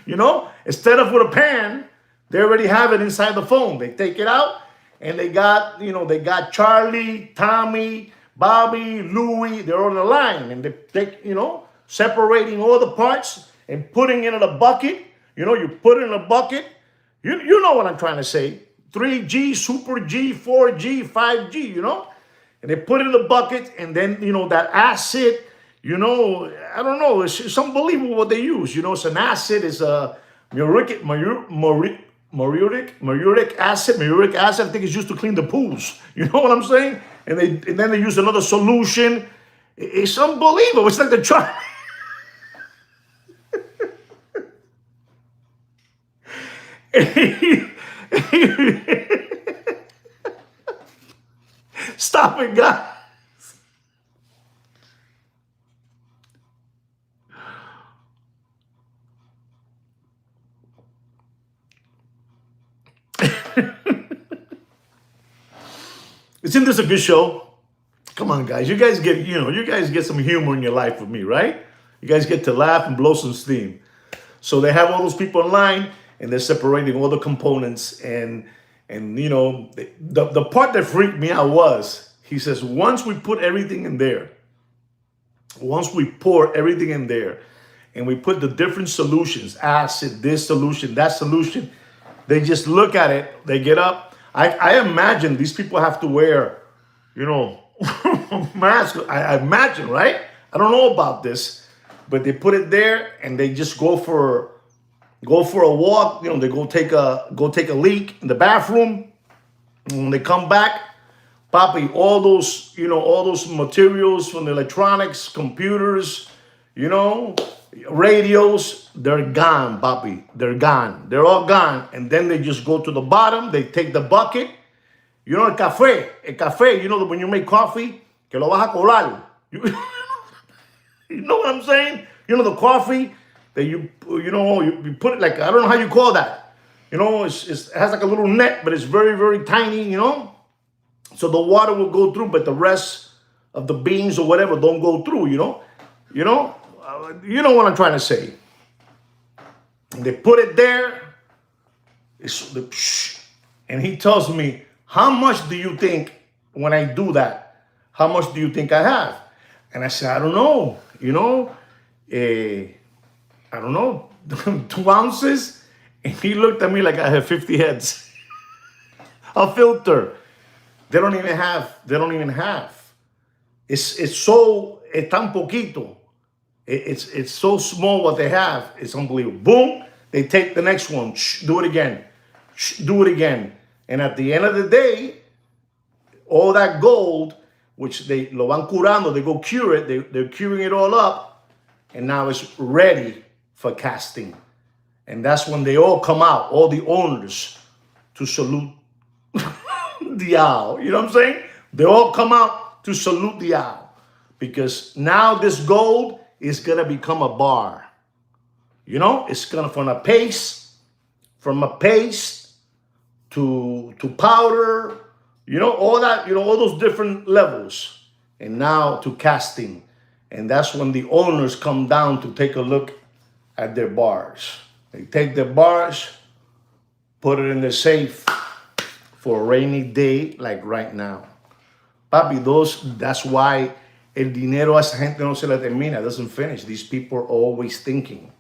You know, instead of with a pan, they already have it inside the phone. They take it out and they got, they got Charlie, Tommy, Bobby, Louie, they're on the line and they take, separating all the parts and putting it in a bucket. You put it in a bucket. You know what I'm trying to say. 3G, Super G, 4G, 5G, and they put it in the bucket and then, that acid, I don't know, it's unbelievable what they use. It's an acid, it's a muriatic acid. Muriatic acid, I think it's used to clean the pools. You know what I'm saying? And then they use another solution. It's unbelievable. It's like the try. Stop it, guys. Isn't this a good show? Come on, guys. You guys get some humor in your life with me, right? You guys get to laugh and blow some steam. So they have all those people online and they're separating all the components and the part that freaked me out was, he says, once we put everything in there, once we pour everything in there and we put the different solutions, acid, this solution, that solution, they just look at it, they get up. I imagine these people have to wear, masks. I imagine, right? I don't know about this, but they put it there and they just go for a walk. They go take a leak in the bathroom. And when they come back, Papi, all those materials from the electronics, computers, radios, they're gone, Papi. They're gone. They're all gone. And then they just go to the bottom. They take the bucket. El café, when you make coffee, que lo vas a colar. You know what I'm saying? The coffee that you put it like, I don't know how you call that. It has like a little net, but it's very, very tiny, So the water will go through, but the rest of the beans or whatever don't go through, You know what I'm trying to say. And they put it there. And he tells me, how much do you think when I do that? How much do you think I have? And I said, I don't know. I don't know, 2 ounces. And he looked at me like I had 50 heads. A filter. They don't even have. It's tan poquito. It's so small what they have. It's unbelievable. Boom. They take the next one. Do it again. Do it again. And at the end of the day, all that gold, which they lo van curando, they go cure it. They're curing it all up. And now it's ready for casting. And that's when they all come out, all the owners, to salute the owl. You know what I'm saying? They all come out to salute the owl. Because now this gold is going to become a bar. It's going to, from a paste to powder, all that, all those different levels. And now to casting. And that's when the owners come down to take a look at their bars. They take their bars, put it in the safe for a rainy day like right now. Papi, that's why el dinero a esa gente no se la termina, it doesn't finish. These people are always thinking.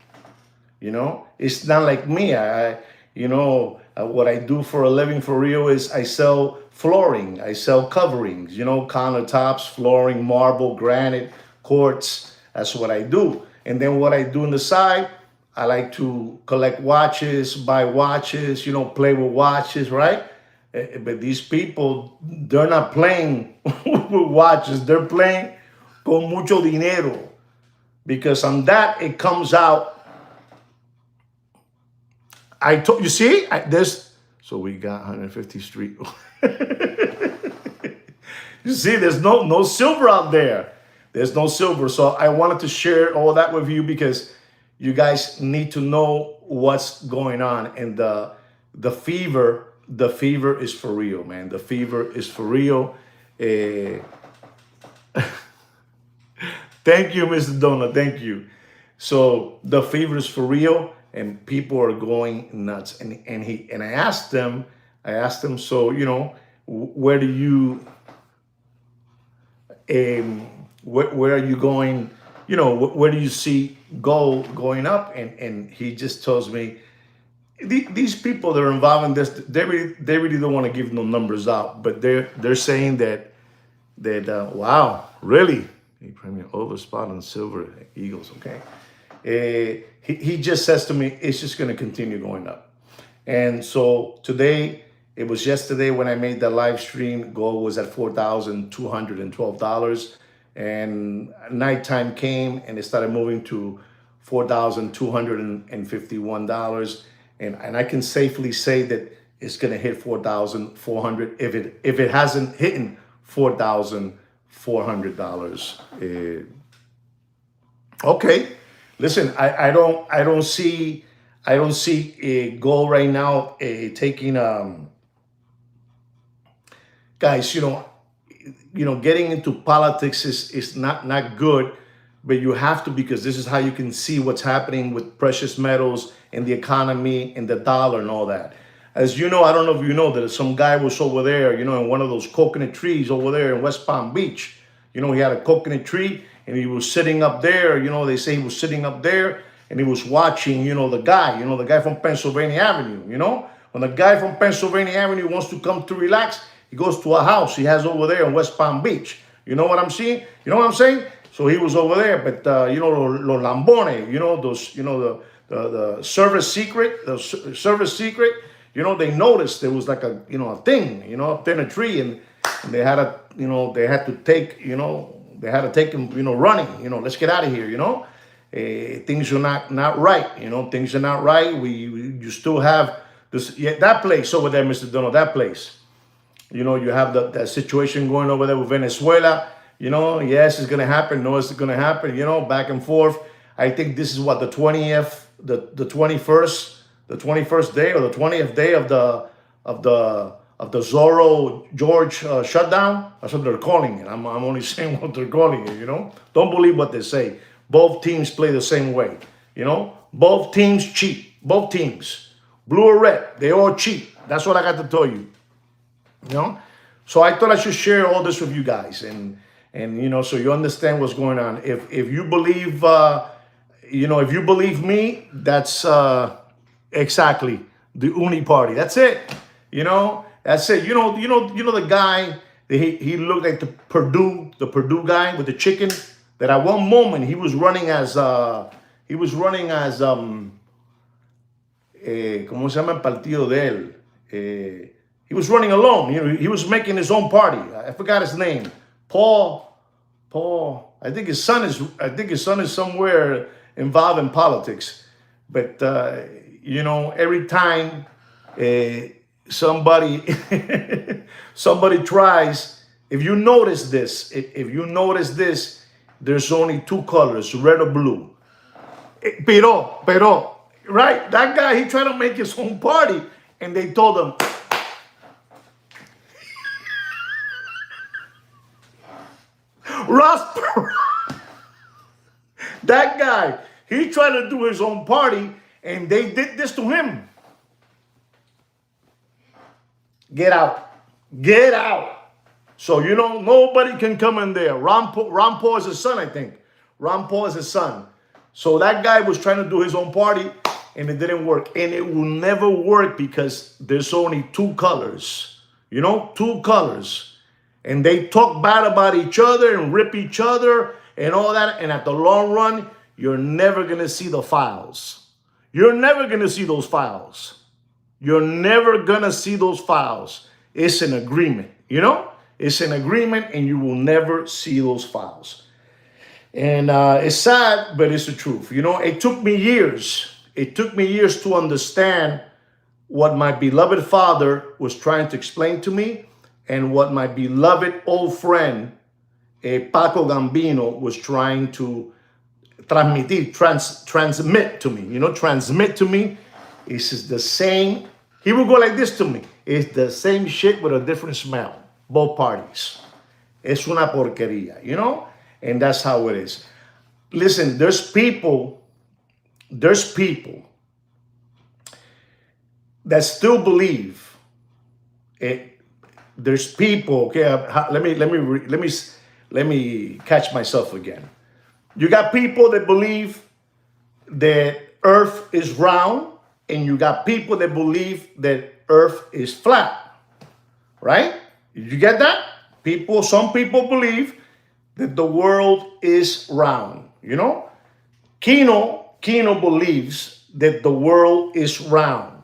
It's not like me. What I do for a living for real is I sell flooring. I sell coverings, countertops, flooring, marble, granite, quartz. That's what I do. And then what I do on the side, I like to collect watches, buy watches, play with watches, right? But these people, they're not playing with watches. They're playing con mucho dinero. Because on that, it comes out. You see, so we got 150th Street. You see, there's no silver out there. There's no silver. So I wanted to share all that with you because you guys need to know what's going on. And the fever is for real, man. The fever is for real. Thank you, Mr. Dona. Thank you. So the fever is for real. and people are going nuts. And I asked him, so where do you where are you going? Where do you see gold going up? And he just tells me, these people that are involved in this, they really don't want to give no numbers out, but they're saying that wow, really, he premium over spot on silver eagles. Okay, he just says to me, it's just going to continue going up. And so today, it was yesterday when I made the live stream, gold was at $4,212. And nighttime came and it started moving to $4,251. And I can safely say that it's gonna hit 4,400 if it hasn't hit $4,400. Okay, listen, I don't see a goal right now taking guys. Getting into politics is not good, but you have to, because this is how you can see what's happening with precious metals and the economy and the dollar and all that. As you know, I don't know if you know that some guy was over there, in one of those coconut trees over there in West Palm Beach. He had a coconut tree and he was sitting up there. They say he was sitting up there and he was watching, the guy from Pennsylvania Avenue. When the guy from Pennsylvania Avenue wants to come to relax, he goes to a house he has over there in West Palm Beach. You know what I'm saying? You know what I'm saying? So he was over there, but los lambones, the service secret, they noticed there was like a thing, up there in a tree, and they had to, they had to take him, running, let's get out of here, things are not right, things are not right. You still have this, that place over there, Mr. Dono, that place. You have that situation going over there with Venezuela. Yes, it's going to happen. No, it's going to happen, back and forth. I think this is what, the 20th, the 21st day or the 20th day of the Zorro George shutdown. That's what they're calling it. I'm only saying what they're calling it, Don't believe what they say. Both teams play the same way, Both teams cheat. Both teams. Blue or red, they all cheat. That's what I got to tell you. So I thought I should share all this with you guys, and so you understand what's going on. If you believe, if you believe me, that's exactly the Uni party. That's it. That's it. The guy, he looked like the Purdue guy with the chicken. That at one moment he was running as ¿cómo se llama el partido de él? He was running alone. He was making his own party. I forgot his name. Paul. I think his son is somewhere involved in politics. But every time somebody tries, if you notice this, there's only two colors, red or blue. Pero, right? That guy, he tried to make his own party, and they told him, Ross, that guy, he tried to do his own party, and they did this to him. Get out. So, nobody can come in there. Ron Paul is his son, I think. Ron Paul is his son. So that guy was trying to do his own party, and it didn't work. And it will never work because there's only two colors. Two colors. And they talk bad about each other and rip each other and all that. And at the long run, you're never going to see the files. You're never going to see those files. You're never going to see those files. It's an agreement, It's an agreement, and you will never see those files. And it's sad, but it's the truth. It took me years. It took me years to understand what my beloved father was trying to explain to me, and what my beloved old friend, Paco Gambino, was trying to transmit to me. Transmit to me. It's just the same. He would go like this to me. It's the same shit with a different smell. Both parties. Es una porquería, And that's how it is. Listen, there's people that still believe it. There's people. Okay, let me catch myself again. You got people that believe that Earth is round, and you got people that believe that Earth is flat. Right? Did you get that? Some people believe that the world is round. Kino believes that the world is round,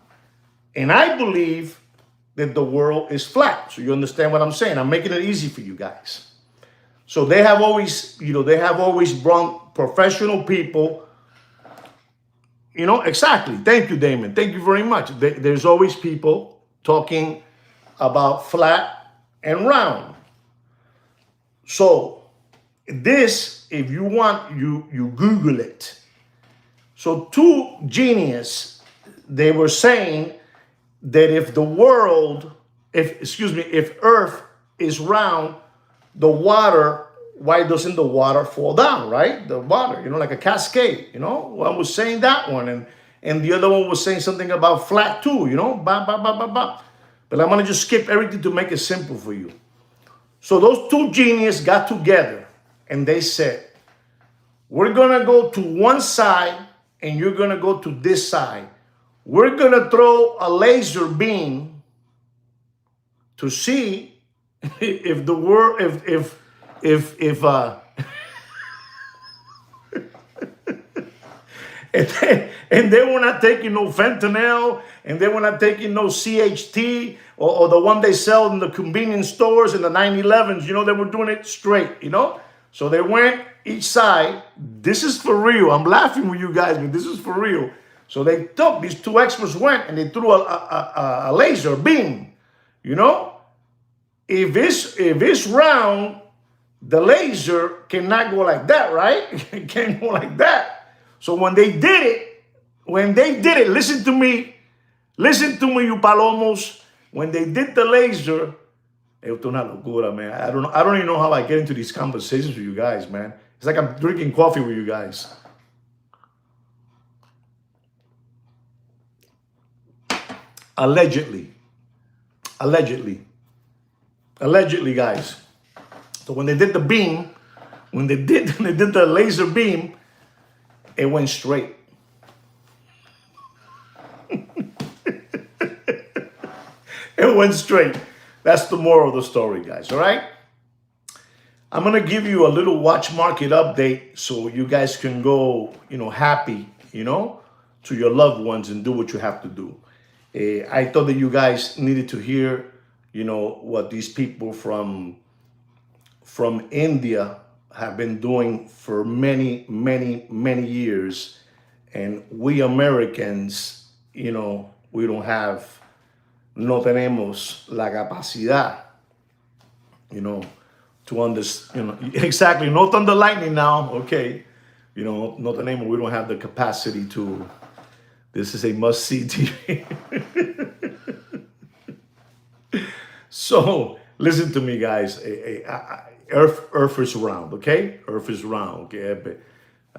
and I believe that the world is flat. So you understand what I'm saying? I'm making it easy for you guys. So they have always brought professional people. Exactly. Thank you, Damon. Thank you very much. There's always people talking about flat and round. So this, if you want, you Google it. So two geniuses, they were saying that if Earth is round, why doesn't the water fall down, right? The water, like a cascade, One was saying that one, and the other one was saying something about flat too, ba, ba, ba, ba, ba. But I'm going to just skip everything to make it simple for you. So those two geniuses got together and they said, we're going to go to one side and you're going to go to this side. We're going to throw a laser beam to see if the world, if and they were not taking no fentanyl, and they were not taking no CHT or the one they sell in the convenience stores in the 911s. They were doing it straight, So they went each side. This is for real. I'm laughing with you guys, but this is for real. So these two experts went and they threw a laser beam, If it's round, the laser cannot go like that, right? It can't go like that. So when they did it, listen to me, you palomos. When they did the laser, esto es una locura, man. I don't even know how I get into these conversations with you guys, man. It's like I'm drinking coffee with you guys. Allegedly, guys. So when they did the beam, when they did the laser beam, it went straight. It went straight. That's the moral of the story, guys. All right. I'm going to give you a little watch market update so you guys can go, happy, to your loved ones and do what you have to do. I thought that you guys needed to hear, what these people from India have been doing for many, many, many years. And we Americans, we don't have, no tenemos la capacidad, to understand, exactly, no thunder lightning now, okay. No tenemos, we don't have the capacity to, this is a must-see TV. So, listen to me, guys. Earth is round, okay? Earth is round, okay? But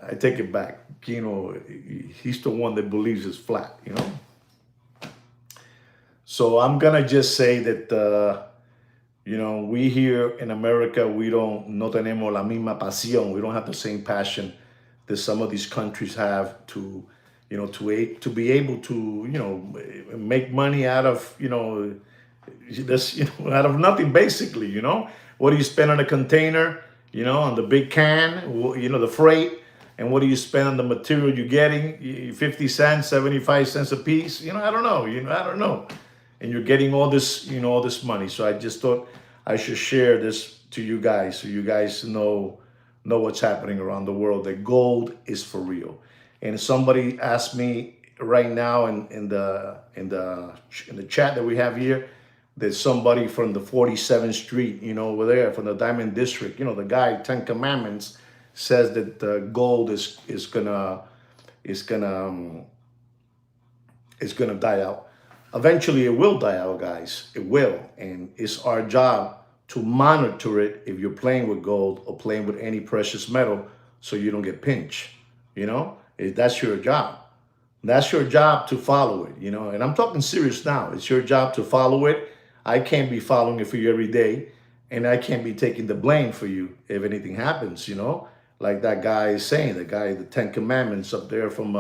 I take it back. He's the one that believes it's flat, So I'm gonna just say that, we here in America, no tenemos la misma pasión. We don't have the same passion that some of these countries have to be able to, make money out of, out of nothing, basically, What do you spend on a container, on the big can, the freight? And what do you spend on the material you're getting? 50 cents, 75 cents a piece? I don't know, I don't know. And you're getting all this, all this money. So I just thought I should share this to you guys so you guys know what's happening around the world, that gold is for real. And somebody asked me right now in the chat that we have here, that somebody from the 47th Street, over there from the Diamond District, the guy, 10 Commandments, says that gold is gonna die out. Eventually, it will die out, guys. It will. And it's our job to monitor it if you're playing with gold or playing with any precious metal so you don't get pinched. That's your job. That's your job to follow it, you know. And I'm talking serious now. It's your job to follow it. I can't be following it for you every day, and I can't be taking the blame for you if anything happens, you know. Like that guy is saying, the guy, the Ten Commandments up there from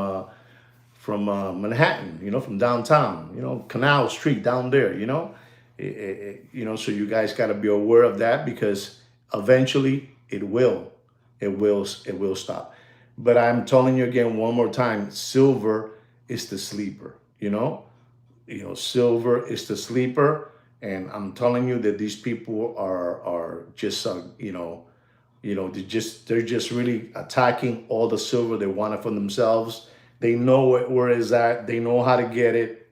Manhattan, you know, from downtown, you know, Canal Street down there, you know. You know, so you guys got to be aware of that because eventually it will stop. But I'm telling you again one more time, silver is the sleeper, you know. Silver is the sleeper, and I'm telling you that these people are just they're just really attacking all the silver they wanted for themselves. They know where it's at. They know how to get it.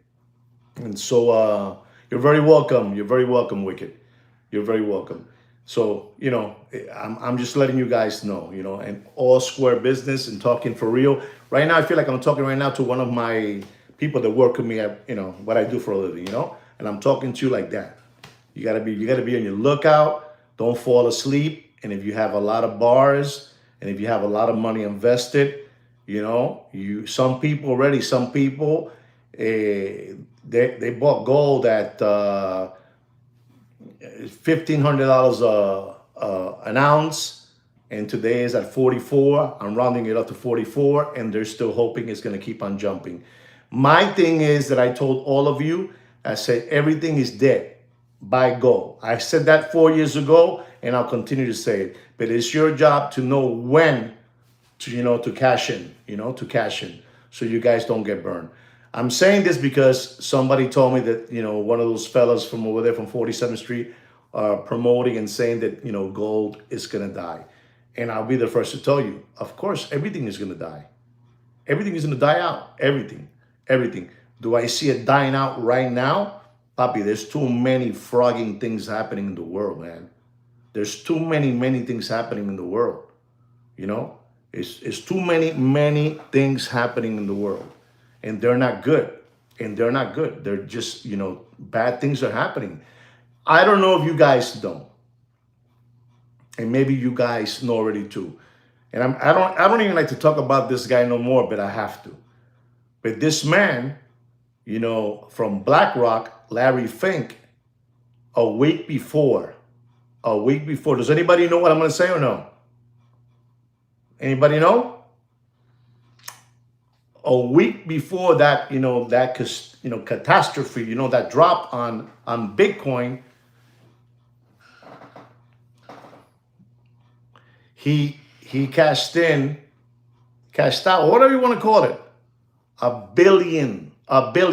And so you're very welcome. You're very welcome, Wicked. You're very welcome. So, I'm just letting you guys know, and all square business and talking for real. Right now, I feel like I'm talking right now to one of my people that work with me at, what I do for a living, and I'm talking to you like that. You gotta be on your lookout. Don't fall asleep. And if you have a lot of bars and if you have a lot of money invested, some people, they bought gold at $1,500 an ounce, and today is at 44. I'm rounding it up to 44, and they're still hoping it's going to keep on jumping. My thing is that I told all of you, I said everything is dead. Buy gold. I said that 4 years ago, and I'll continue to say it. But it's your job to know when to cash in, so you guys don't get burned. I'm saying this because somebody told me that, one of those fellas from over there from 47th Street are promoting and saying that, gold is going to die. And I'll be the first to tell you, of course, everything is going to die. Everything is going to die out. Everything. Do I see it dying out right now? Papi, there's too many frogging things happening in the world, man. There's too many things happening in the world. It's too many things happening in the world. And they're not good. They're just, bad things are happening. I don't know if you guys know. And maybe you guys know already too. And I don't even like to talk about this guy no more, but I have to. But this man, from BlackRock, Larry Fink, a week before, does anybody know what I'm going to say or no? Anybody know? A week before that, catastrophe, that drop on Bitcoin, he cashed out, whatever you want to call it, a billion in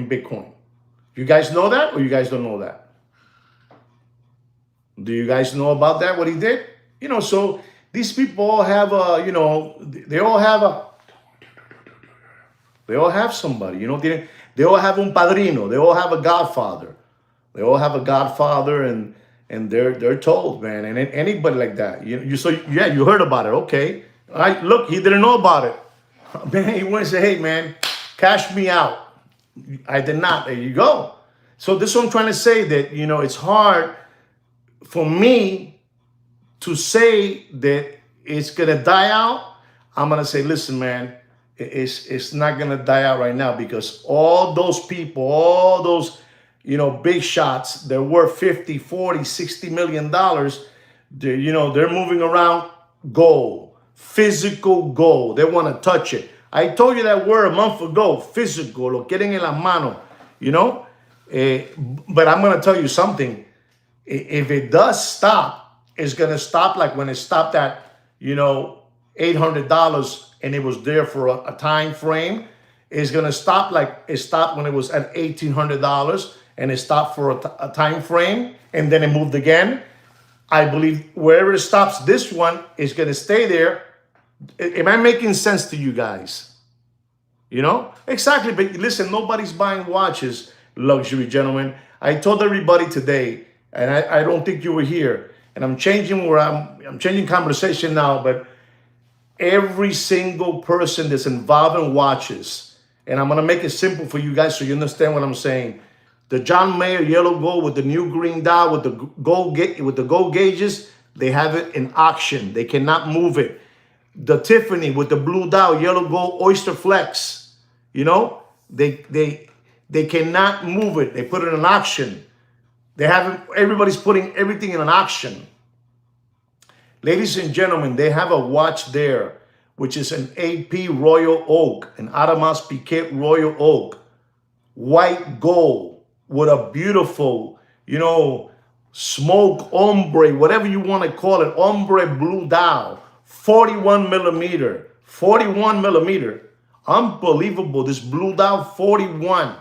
Bitcoin. You guys know that, or you guys don't know that? Do you guys know about that, what he did? So these people all have they all have somebody, they all have un padrino, they all have a godfather. And they're told, man, and anybody like that, you heard about it, okay. Look, he didn't know about it. Man, he went and said, hey, man, cash me out. I did not. There you go. So this is what I'm trying to say, that, it's hard for me to say that it's going to die out. I'm going to say, listen, man, it's not going to die out right now, because all those people, all those, big shots, they're worth 50, 40, 60 million dollars. They're moving around gold, physical gold. They want to touch it. I told you that word a month ago, physical, lo quieren en la mano, but I'm going to tell you something. If it does stop, it's going to stop like when it stopped at, $800 and it was there for a time frame. It's going to stop like it stopped when it was at $1,800 and it stopped for a time frame, and then it moved again. I believe wherever it stops, this one is going to stay there. Am I making sense to you guys? Exactly. But listen, nobody's buying watches, luxury gentlemen. I told everybody today, and I don't think you were here, and I'm changing conversation now, but every single person that's involved in watches, and I'm going to make it simple for you guys so you understand what I'm saying. The John Mayer yellow gold with the new green dial with the gold gauges, they have it in auction. They cannot move it. the Tiffany with the blue dial, yellow gold, oyster flex. You know, they cannot move it. They put it in an auction. They have everybody's putting everything in an auction. Ladies and gentlemen, they have a watch there, which is an AP Royal Oak, an Adamas Piquet Royal Oak, white gold with a beautiful, you know, smoke ombre, whatever you want to call it, ombre blue dial, 41 millimeter, 41 millimeter. Unbelievable. This blue dial 41.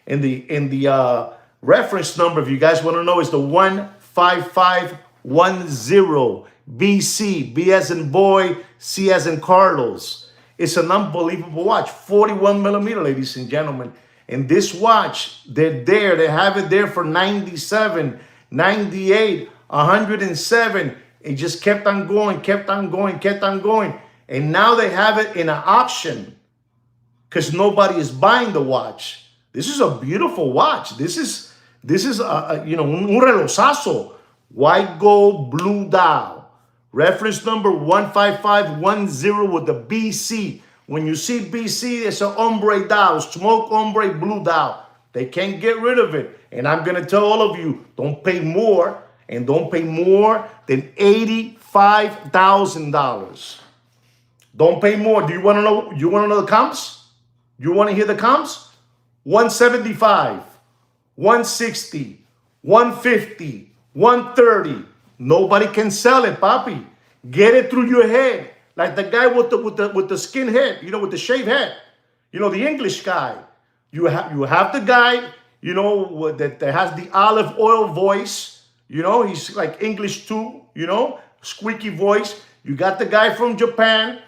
And the reference number, if you guys want to know, is the 15510 BC. B as in boy, C as in Carlos. It's an unbelievable watch. 41 millimeter, ladies and gentlemen. And this watch, they're there. They have it there for 97, 98, 107. It just kept on going, kept on going, kept on going. And now they have it in an auction because nobody is buying the watch. This is a beautiful watch. This is you know, un relosazo. White gold, blue dial. Reference number 15510 with the BC. When you see BC, it's an ombre dial, smoke ombre blue dial. They can't get rid of it. And I'm going to tell all of you, don't pay more, and don't pay more than $85,000. Don't pay more. Do you want to know? You want to know the comps? You want to hear the comps? 175, 160, 150, 130. Nobody can sell it, papi. Get it through your head. Like the guy with the skin head, you know, with the shaved head. You know, the English guy. You have the guy, you know, that has the olive oil voice. You know, he's like English too, you know, squeaky voice. You got the guy from Japan.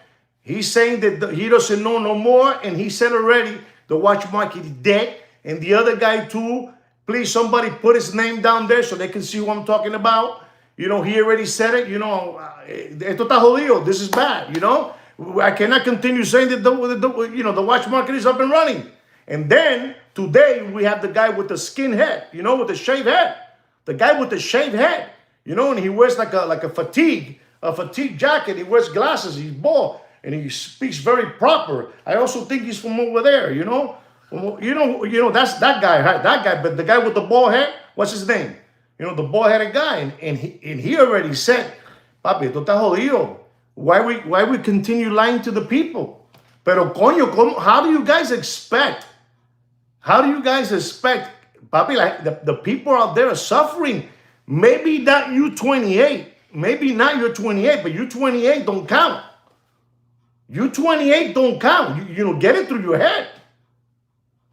He's saying that he doesn't know no more, and he said already the watch market is dead. And the other guy too, please somebody put his name down there so they can see who I'm talking about. You know, he already said it, you know, esto está jodido, this is bad, you know. I cannot continue saying that the watch market is up and running. And then today we have the guy with the skin head, you know, with the shaved head. The guy with the shaved head, you know, and he wears like a fatigue jacket. He wears glasses, he's bald, and he speaks very proper. I also think he's from over there, you know. You know, that's that guy, right? That guy, but the guy with the bald head, what's his name? You know, the bald-headed guy, and he already said, papi, esto está jodido. Why we continue lying to the people? Pero coño, how do you guys expect? How do you guys expect, papi, like the people out there are suffering? Maybe not you 28, maybe not you're 28, but you 28 don't count. You 28 don't count. You know, get it through your head.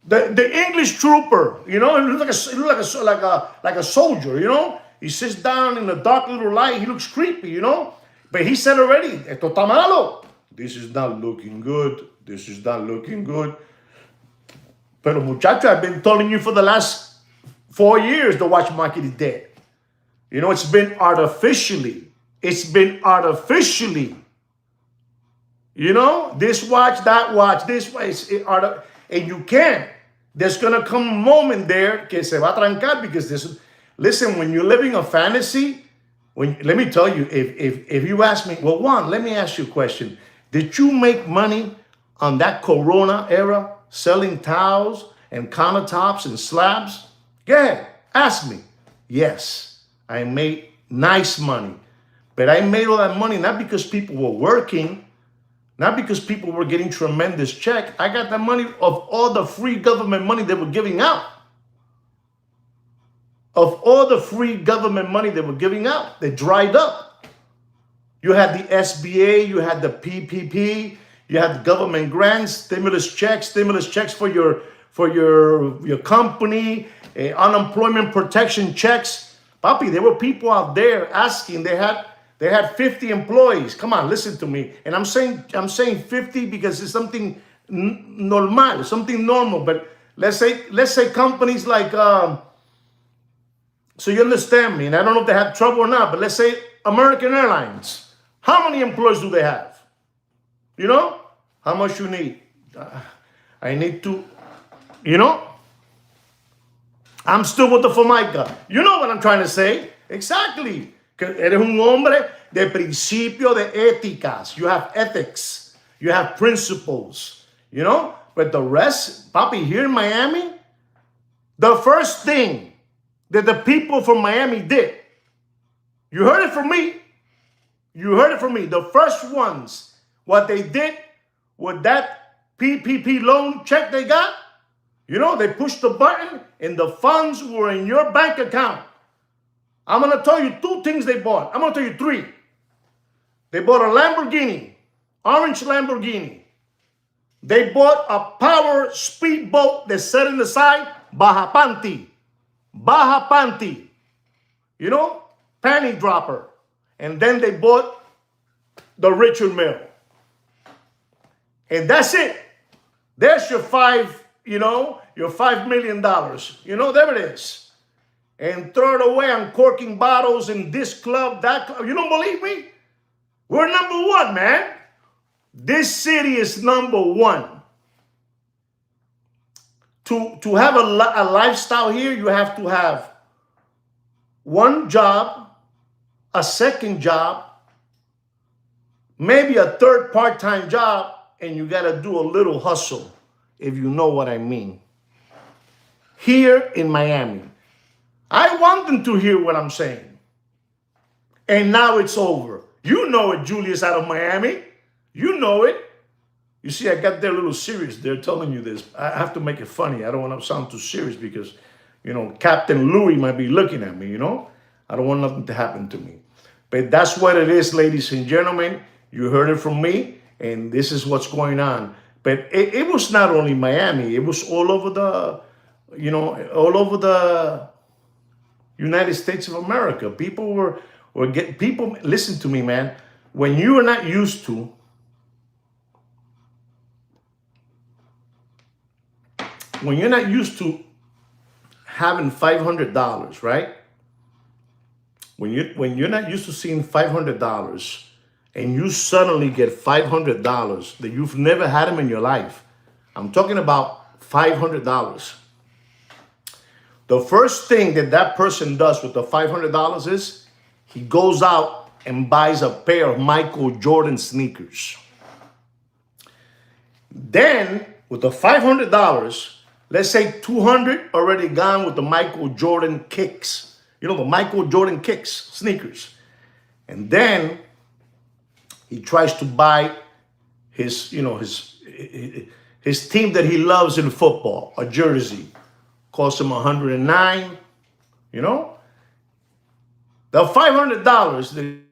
The English trooper, you know, he looks like a soldier, you know. He sits down in a dark little light. He looks creepy, you know. But he said already, esto está malo. This is not looking good. This is not looking good. Pero muchacho, I've been telling you for the last 4 years the watch market is dead. You know, it's been artificially. It's been artificially. You know, this watch, that watch, this way. And you can't. There's going to come a moment there que se va a trancar because this. Listen, when you're living a fantasy, let me tell you, if you ask me, well, Juan, let me ask you a question. Did you make money on that Corona era selling towels and countertops and slabs? Go ahead, ask me. Yes, I made nice money. But I made all that money not because people were working, not because people were getting tremendous check. I got the money of all the free government money they were giving out. Of all the free government money they were giving out, they dried up. You had the SBA, you had the PPP, you had the government grants, stimulus checks for your company, unemployment protection checks. Papi, there were people out there asking. They had 50 employees. Come on, listen to me. And I'm saying 50 because it's something normal, something normal. But let's say companies like so you understand me, and I don't know if they have trouble or not, but let's say American Airlines. How many employees do they have? You know? How much you need? I need to, you know? I'm still with the Formica. You know what I'm trying to say? Exactly. Que eres un hombre de principio, de éticas. You have ethics. You have principles. You know? But the rest, papi, here in Miami, the first thing that the people from Miami did, you heard it from me. You heard it from me. The first ones, what they did with that PPP loan check they got, you know, they pushed the button and the funds were in your bank account. I'm going to tell you 2 things they bought. I'm going to tell you 3. They bought a Lamborghini, orange Lamborghini. They bought a power speedboat that set in the side, Baja Panty. Baja Panty. You know, panty dropper. And then they bought the Richard Mill. And that's it. There's your your $5 million. You know, there it is. And throw it away on corking bottles in this club, that club. You don't believe me? We're number 1, man. This city is number 1. To have a lifestyle here, you have to have 1 job, a second job, maybe a 3rd part-time job, and you got to do a little hustle, if you know what I mean. Here in Miami. I want them to hear what I'm saying. And now it's over. You know it, Julius out of Miami. You know it. You see, I got there a little serious. They're telling you this. I have to make it funny. I don't want to sound too serious because, you know, Captain Louis might be looking at me, you know. I don't want nothing to happen to me. But that's what it is, ladies and gentlemen. You heard it from me, and this is what's going on. But it was not only Miami. It was all over all over the United States of America. People listen to me, man. When you are not used to having $500, right? When you're not used to seeing $500 and you suddenly get $500 that you've never had them in your life. I'm talking about $500. The first thing that person does with the $500 is he goes out and buys a pair of Michael Jordan sneakers. Then with the $500, let's say $200 already gone with the Michael Jordan kicks. You know, the Michael Jordan kicks, sneakers. And then he tries to buy his team that he loves in football, a jersey. Cost him $109, you know? The $500,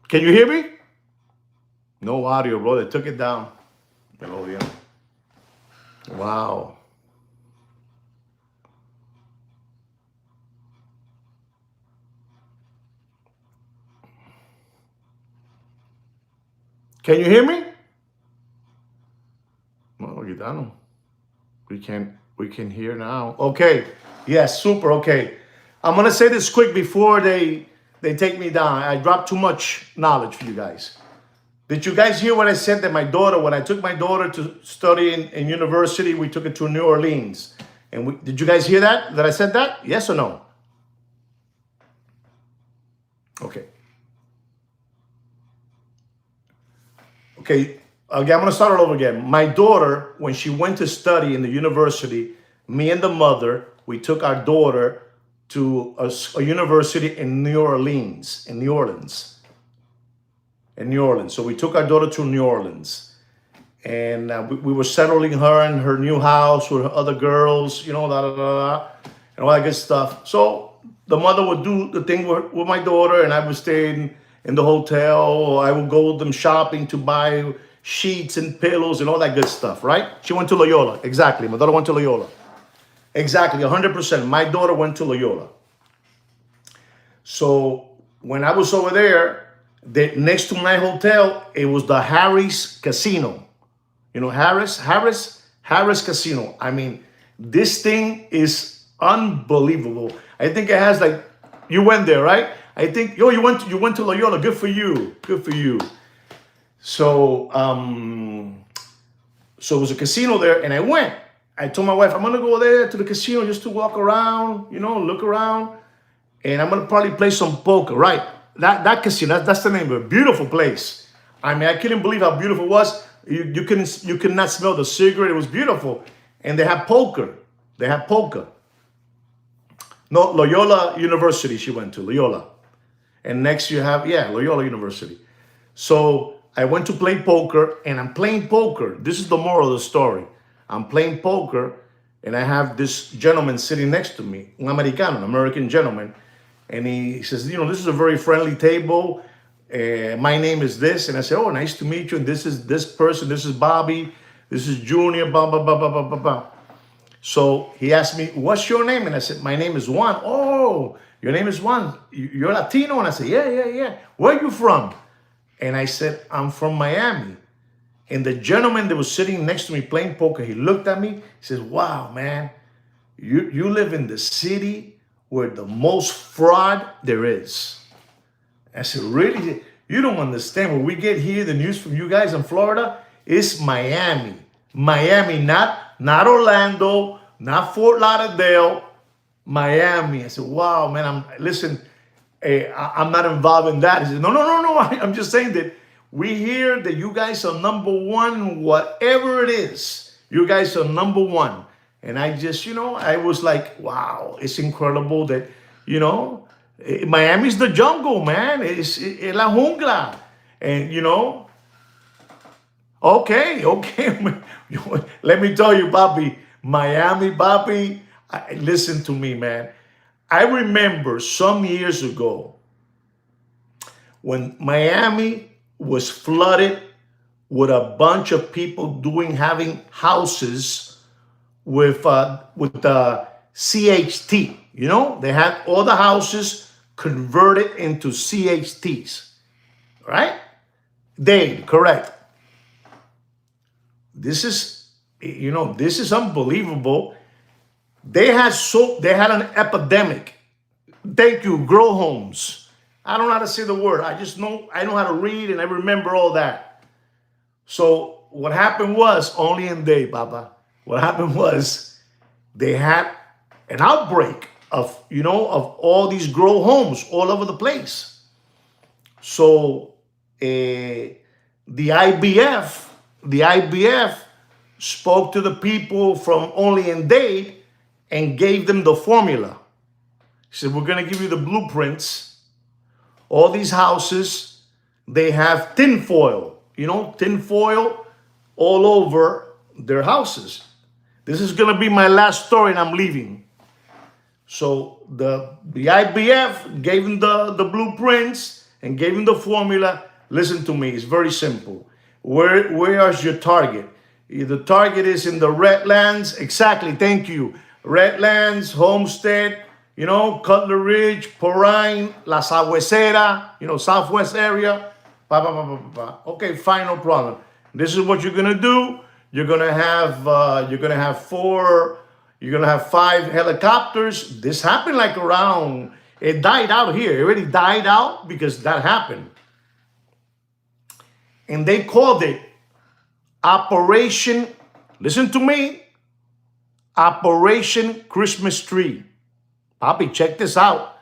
Can you hear me? No audio, bro. They took it down. Melodian. Wow. Can you hear me? No, you done. We can hear now. Okay. Yes, super. Okay. I'm gonna say this quick before they take me down. I dropped too much knowledge for you guys. Did you guys hear what I said that my daughter, when I took my daughter to study in university, we took her to New Orleans. And did you guys hear that? That I said that? Yes or no? Okay. Okay. Okay, I'm gonna start all over again. My daughter, when she went to study in the university, me and the mother, we took our daughter to a university in New Orleans, in New Orleans. In New Orleans. So we took our daughter to New Orleans. And we were settling her in her new house with her other girls, and all that good stuff. So the mother would do the thing with my daughter, and I would stay in the hotel, or I would go with them shopping to buy sheets and pillows and all that good stuff, right? She went to Loyola. Exactly. My daughter went to Loyola. Exactly, 100%. My daughter went to Loyola. So when I was over there, next to my hotel, it was the Harris Casino. You know, Harris Casino. I mean, this thing is unbelievable. I think it has like, you went there, right? I think, you went to Loyola. Good for you. Good for you. So, so it was a casino there, and I went. I told my wife, I'm gonna go there to the casino just to walk around, look around, and I'm gonna probably play some poker, right? That casino, that's the name of it. Beautiful place. I mean, I couldn't believe how beautiful it was. You could not smell the cigarette. It was beautiful, and they have poker. They have poker. No, Loyola University. She went to Loyola, and next you have Loyola University. So I went to play poker, and I'm playing poker. This is the moral of the story. I'm playing poker, and I have this gentleman sitting next to me, an American gentleman, and he says, this is a very friendly table. My name is this, and I said, oh, nice to meet you. And this is this person. This is Bobby. This is Junior. Blah blah blah blah blah blah blah. So he asked me, what's your name? And I said, my name is Juan. Oh, your name is Juan. You're Latino? And I said, yeah. Where are you from? And I said, I'm from Miami. And the gentleman that was sitting next to me playing poker, he looked at me. He says, wow, man, you live in the city where the most fraud there is. I said, really? You don't understand. When we get here, the news from you guys in Florida, it's Miami. Miami, not Orlando, not Fort Lauderdale, Miami. I said, wow, man, I'm not involved in that. He said, no. I'm just saying that we hear that you guys are number one, whatever it is. You guys are number one. And I just, I was like, wow, it's incredible that, Miami's the jungle, man. It's la jungla. And, okay. Let me tell you, Bobby, Miami, Bobby, listen to me, man. I remember some years ago when Miami was flooded with a bunch of people having houses with the CHT. They had all the houses converted into CHTs, right? Correct. This is unbelievable. They had an epidemic. Thank you, grow homes. I don't know how to say the word. I know how to read, and I remember all that. So what happened was, only in day, Papa. What happened was they had an outbreak of all these grow homes all over the place. So the IBF spoke to the people from Only in Dade and gave them the formula. He said, we're going to give you the blueprints. All these houses, they have tinfoil, tinfoil all over their houses. This is going to be my last story, and I'm leaving. So the IBF gave them the blueprints, and gave him the formula. Listen to me, it's very simple. Where is your target? The target is in the Redlands. Exactly, thank you. Redlands, Homestead, Cutler Ridge, Porine, La Sabuesera, Southwest area. Okay, fine, no problem. This is what you're gonna do. You're gonna have 5 helicopters. This happened like around. It died out here. It already died out because that happened, and they called it Operation. Listen to me. Operation Christmas Tree. Papi, check this out.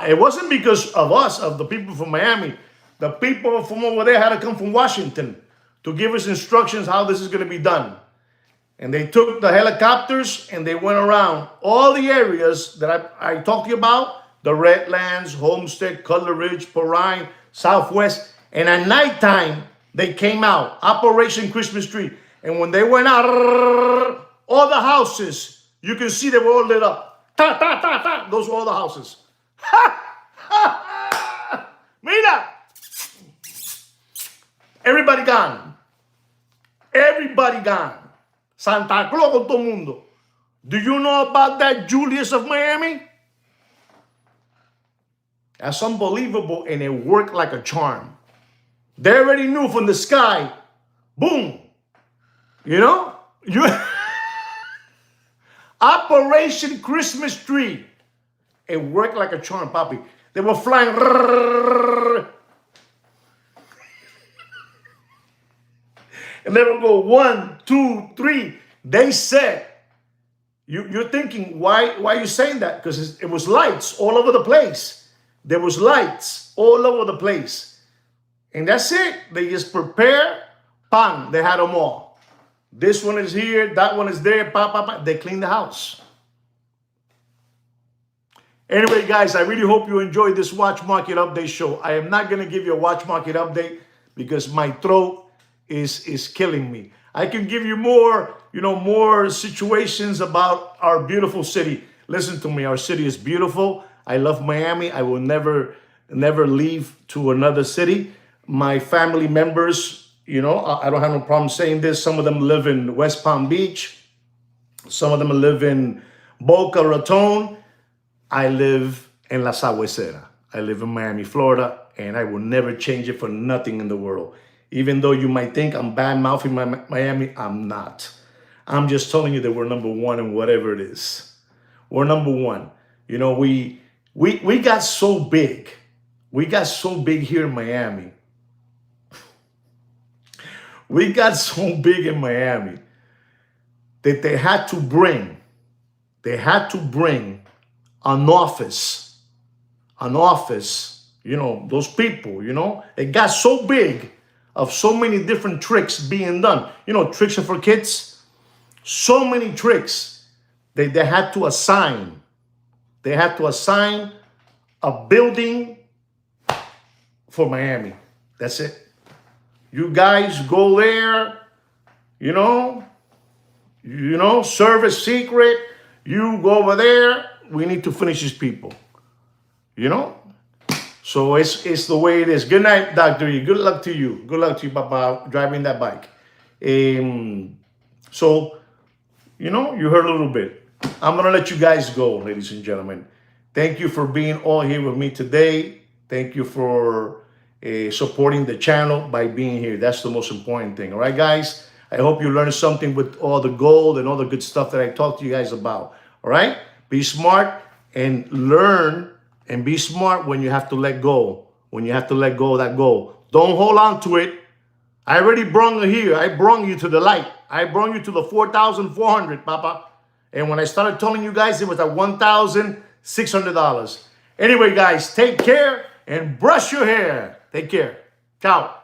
It wasn't because of us, of the people from Miami. The people from over there had to come from Washington to give us instructions how this is going to be done. And they took the helicopters and they went around all the areas that I talked to you about, the Redlands, Homestead, Cutler Ridge, Porine, Southwest. And at nighttime, they came out, Operation Christmas Tree. And when they went out, all the houses, you can see they were all lit up. Ta, ta, ta, ta. Those were all the houses. Ha! Ha! Ha! Mira! Everybody gone. Everybody gone. Santa Claus con todo mundo. Do you know about that Julius of Miami? That's unbelievable, and it worked like a charm. They already knew from the sky, boom. Operation Christmas Tree. It worked like a charm, Papi. They were flying. And they would go 1, 2, 3. They said, you're thinking, why are you saying that? Because it was lights all over the place. There was lights all over the place. And that's it. They just prepare, bang, they had them all. This one is here, that one is there, They cleaned the house. Anyway, guys, I really hope you enjoyed this Watch Market Update show. I am not going to give you a Watch Market Update because my throat is killing me. I can give you more, more situations about our beautiful city. Listen to me, our city is beautiful. I love Miami. I will never leave to another city. My family members, I don't have no problem saying this. Some of them live in West Palm Beach. Some of them live in Boca Raton. I live in La Sabuesera. I live in Miami, Florida, and I will never change it for nothing in the world. Even though you might think I'm bad-mouthing Miami, I'm not. I'm just telling you that we're number one in whatever it is. We're number one. We got so big. We got so big here in Miami. We got so big in Miami that they had to bring an office, those people, it got so big of so many different tricks being done. Tricks are for kids. So many tricks they had to assign. They had to assign a building for Miami. That's it. You guys go there, service secret. You go over there. We need to finish these people. So it's the way it is. Good night, Dr. E. Good luck to you. Good luck to you, Papa, driving that bike. So, you heard a little bit. I'm going to let you guys go, ladies and gentlemen. Thank you for being all here with me today. Thank you for supporting the channel by being here. That's the most important thing. All right, guys? I hope you learned something with all the gold and all the good stuff that I talked to you guys about. All right? Be smart and learn. And be smart when you have to let go. When you have to let go of that goal. Don't hold on to it. I already brung you here. I brung you to the light. I brung you to the 4,400, Papa. And when I started telling you guys, it was at $1,600. Anyway, guys, take care and brush your hair. Take care. Ciao.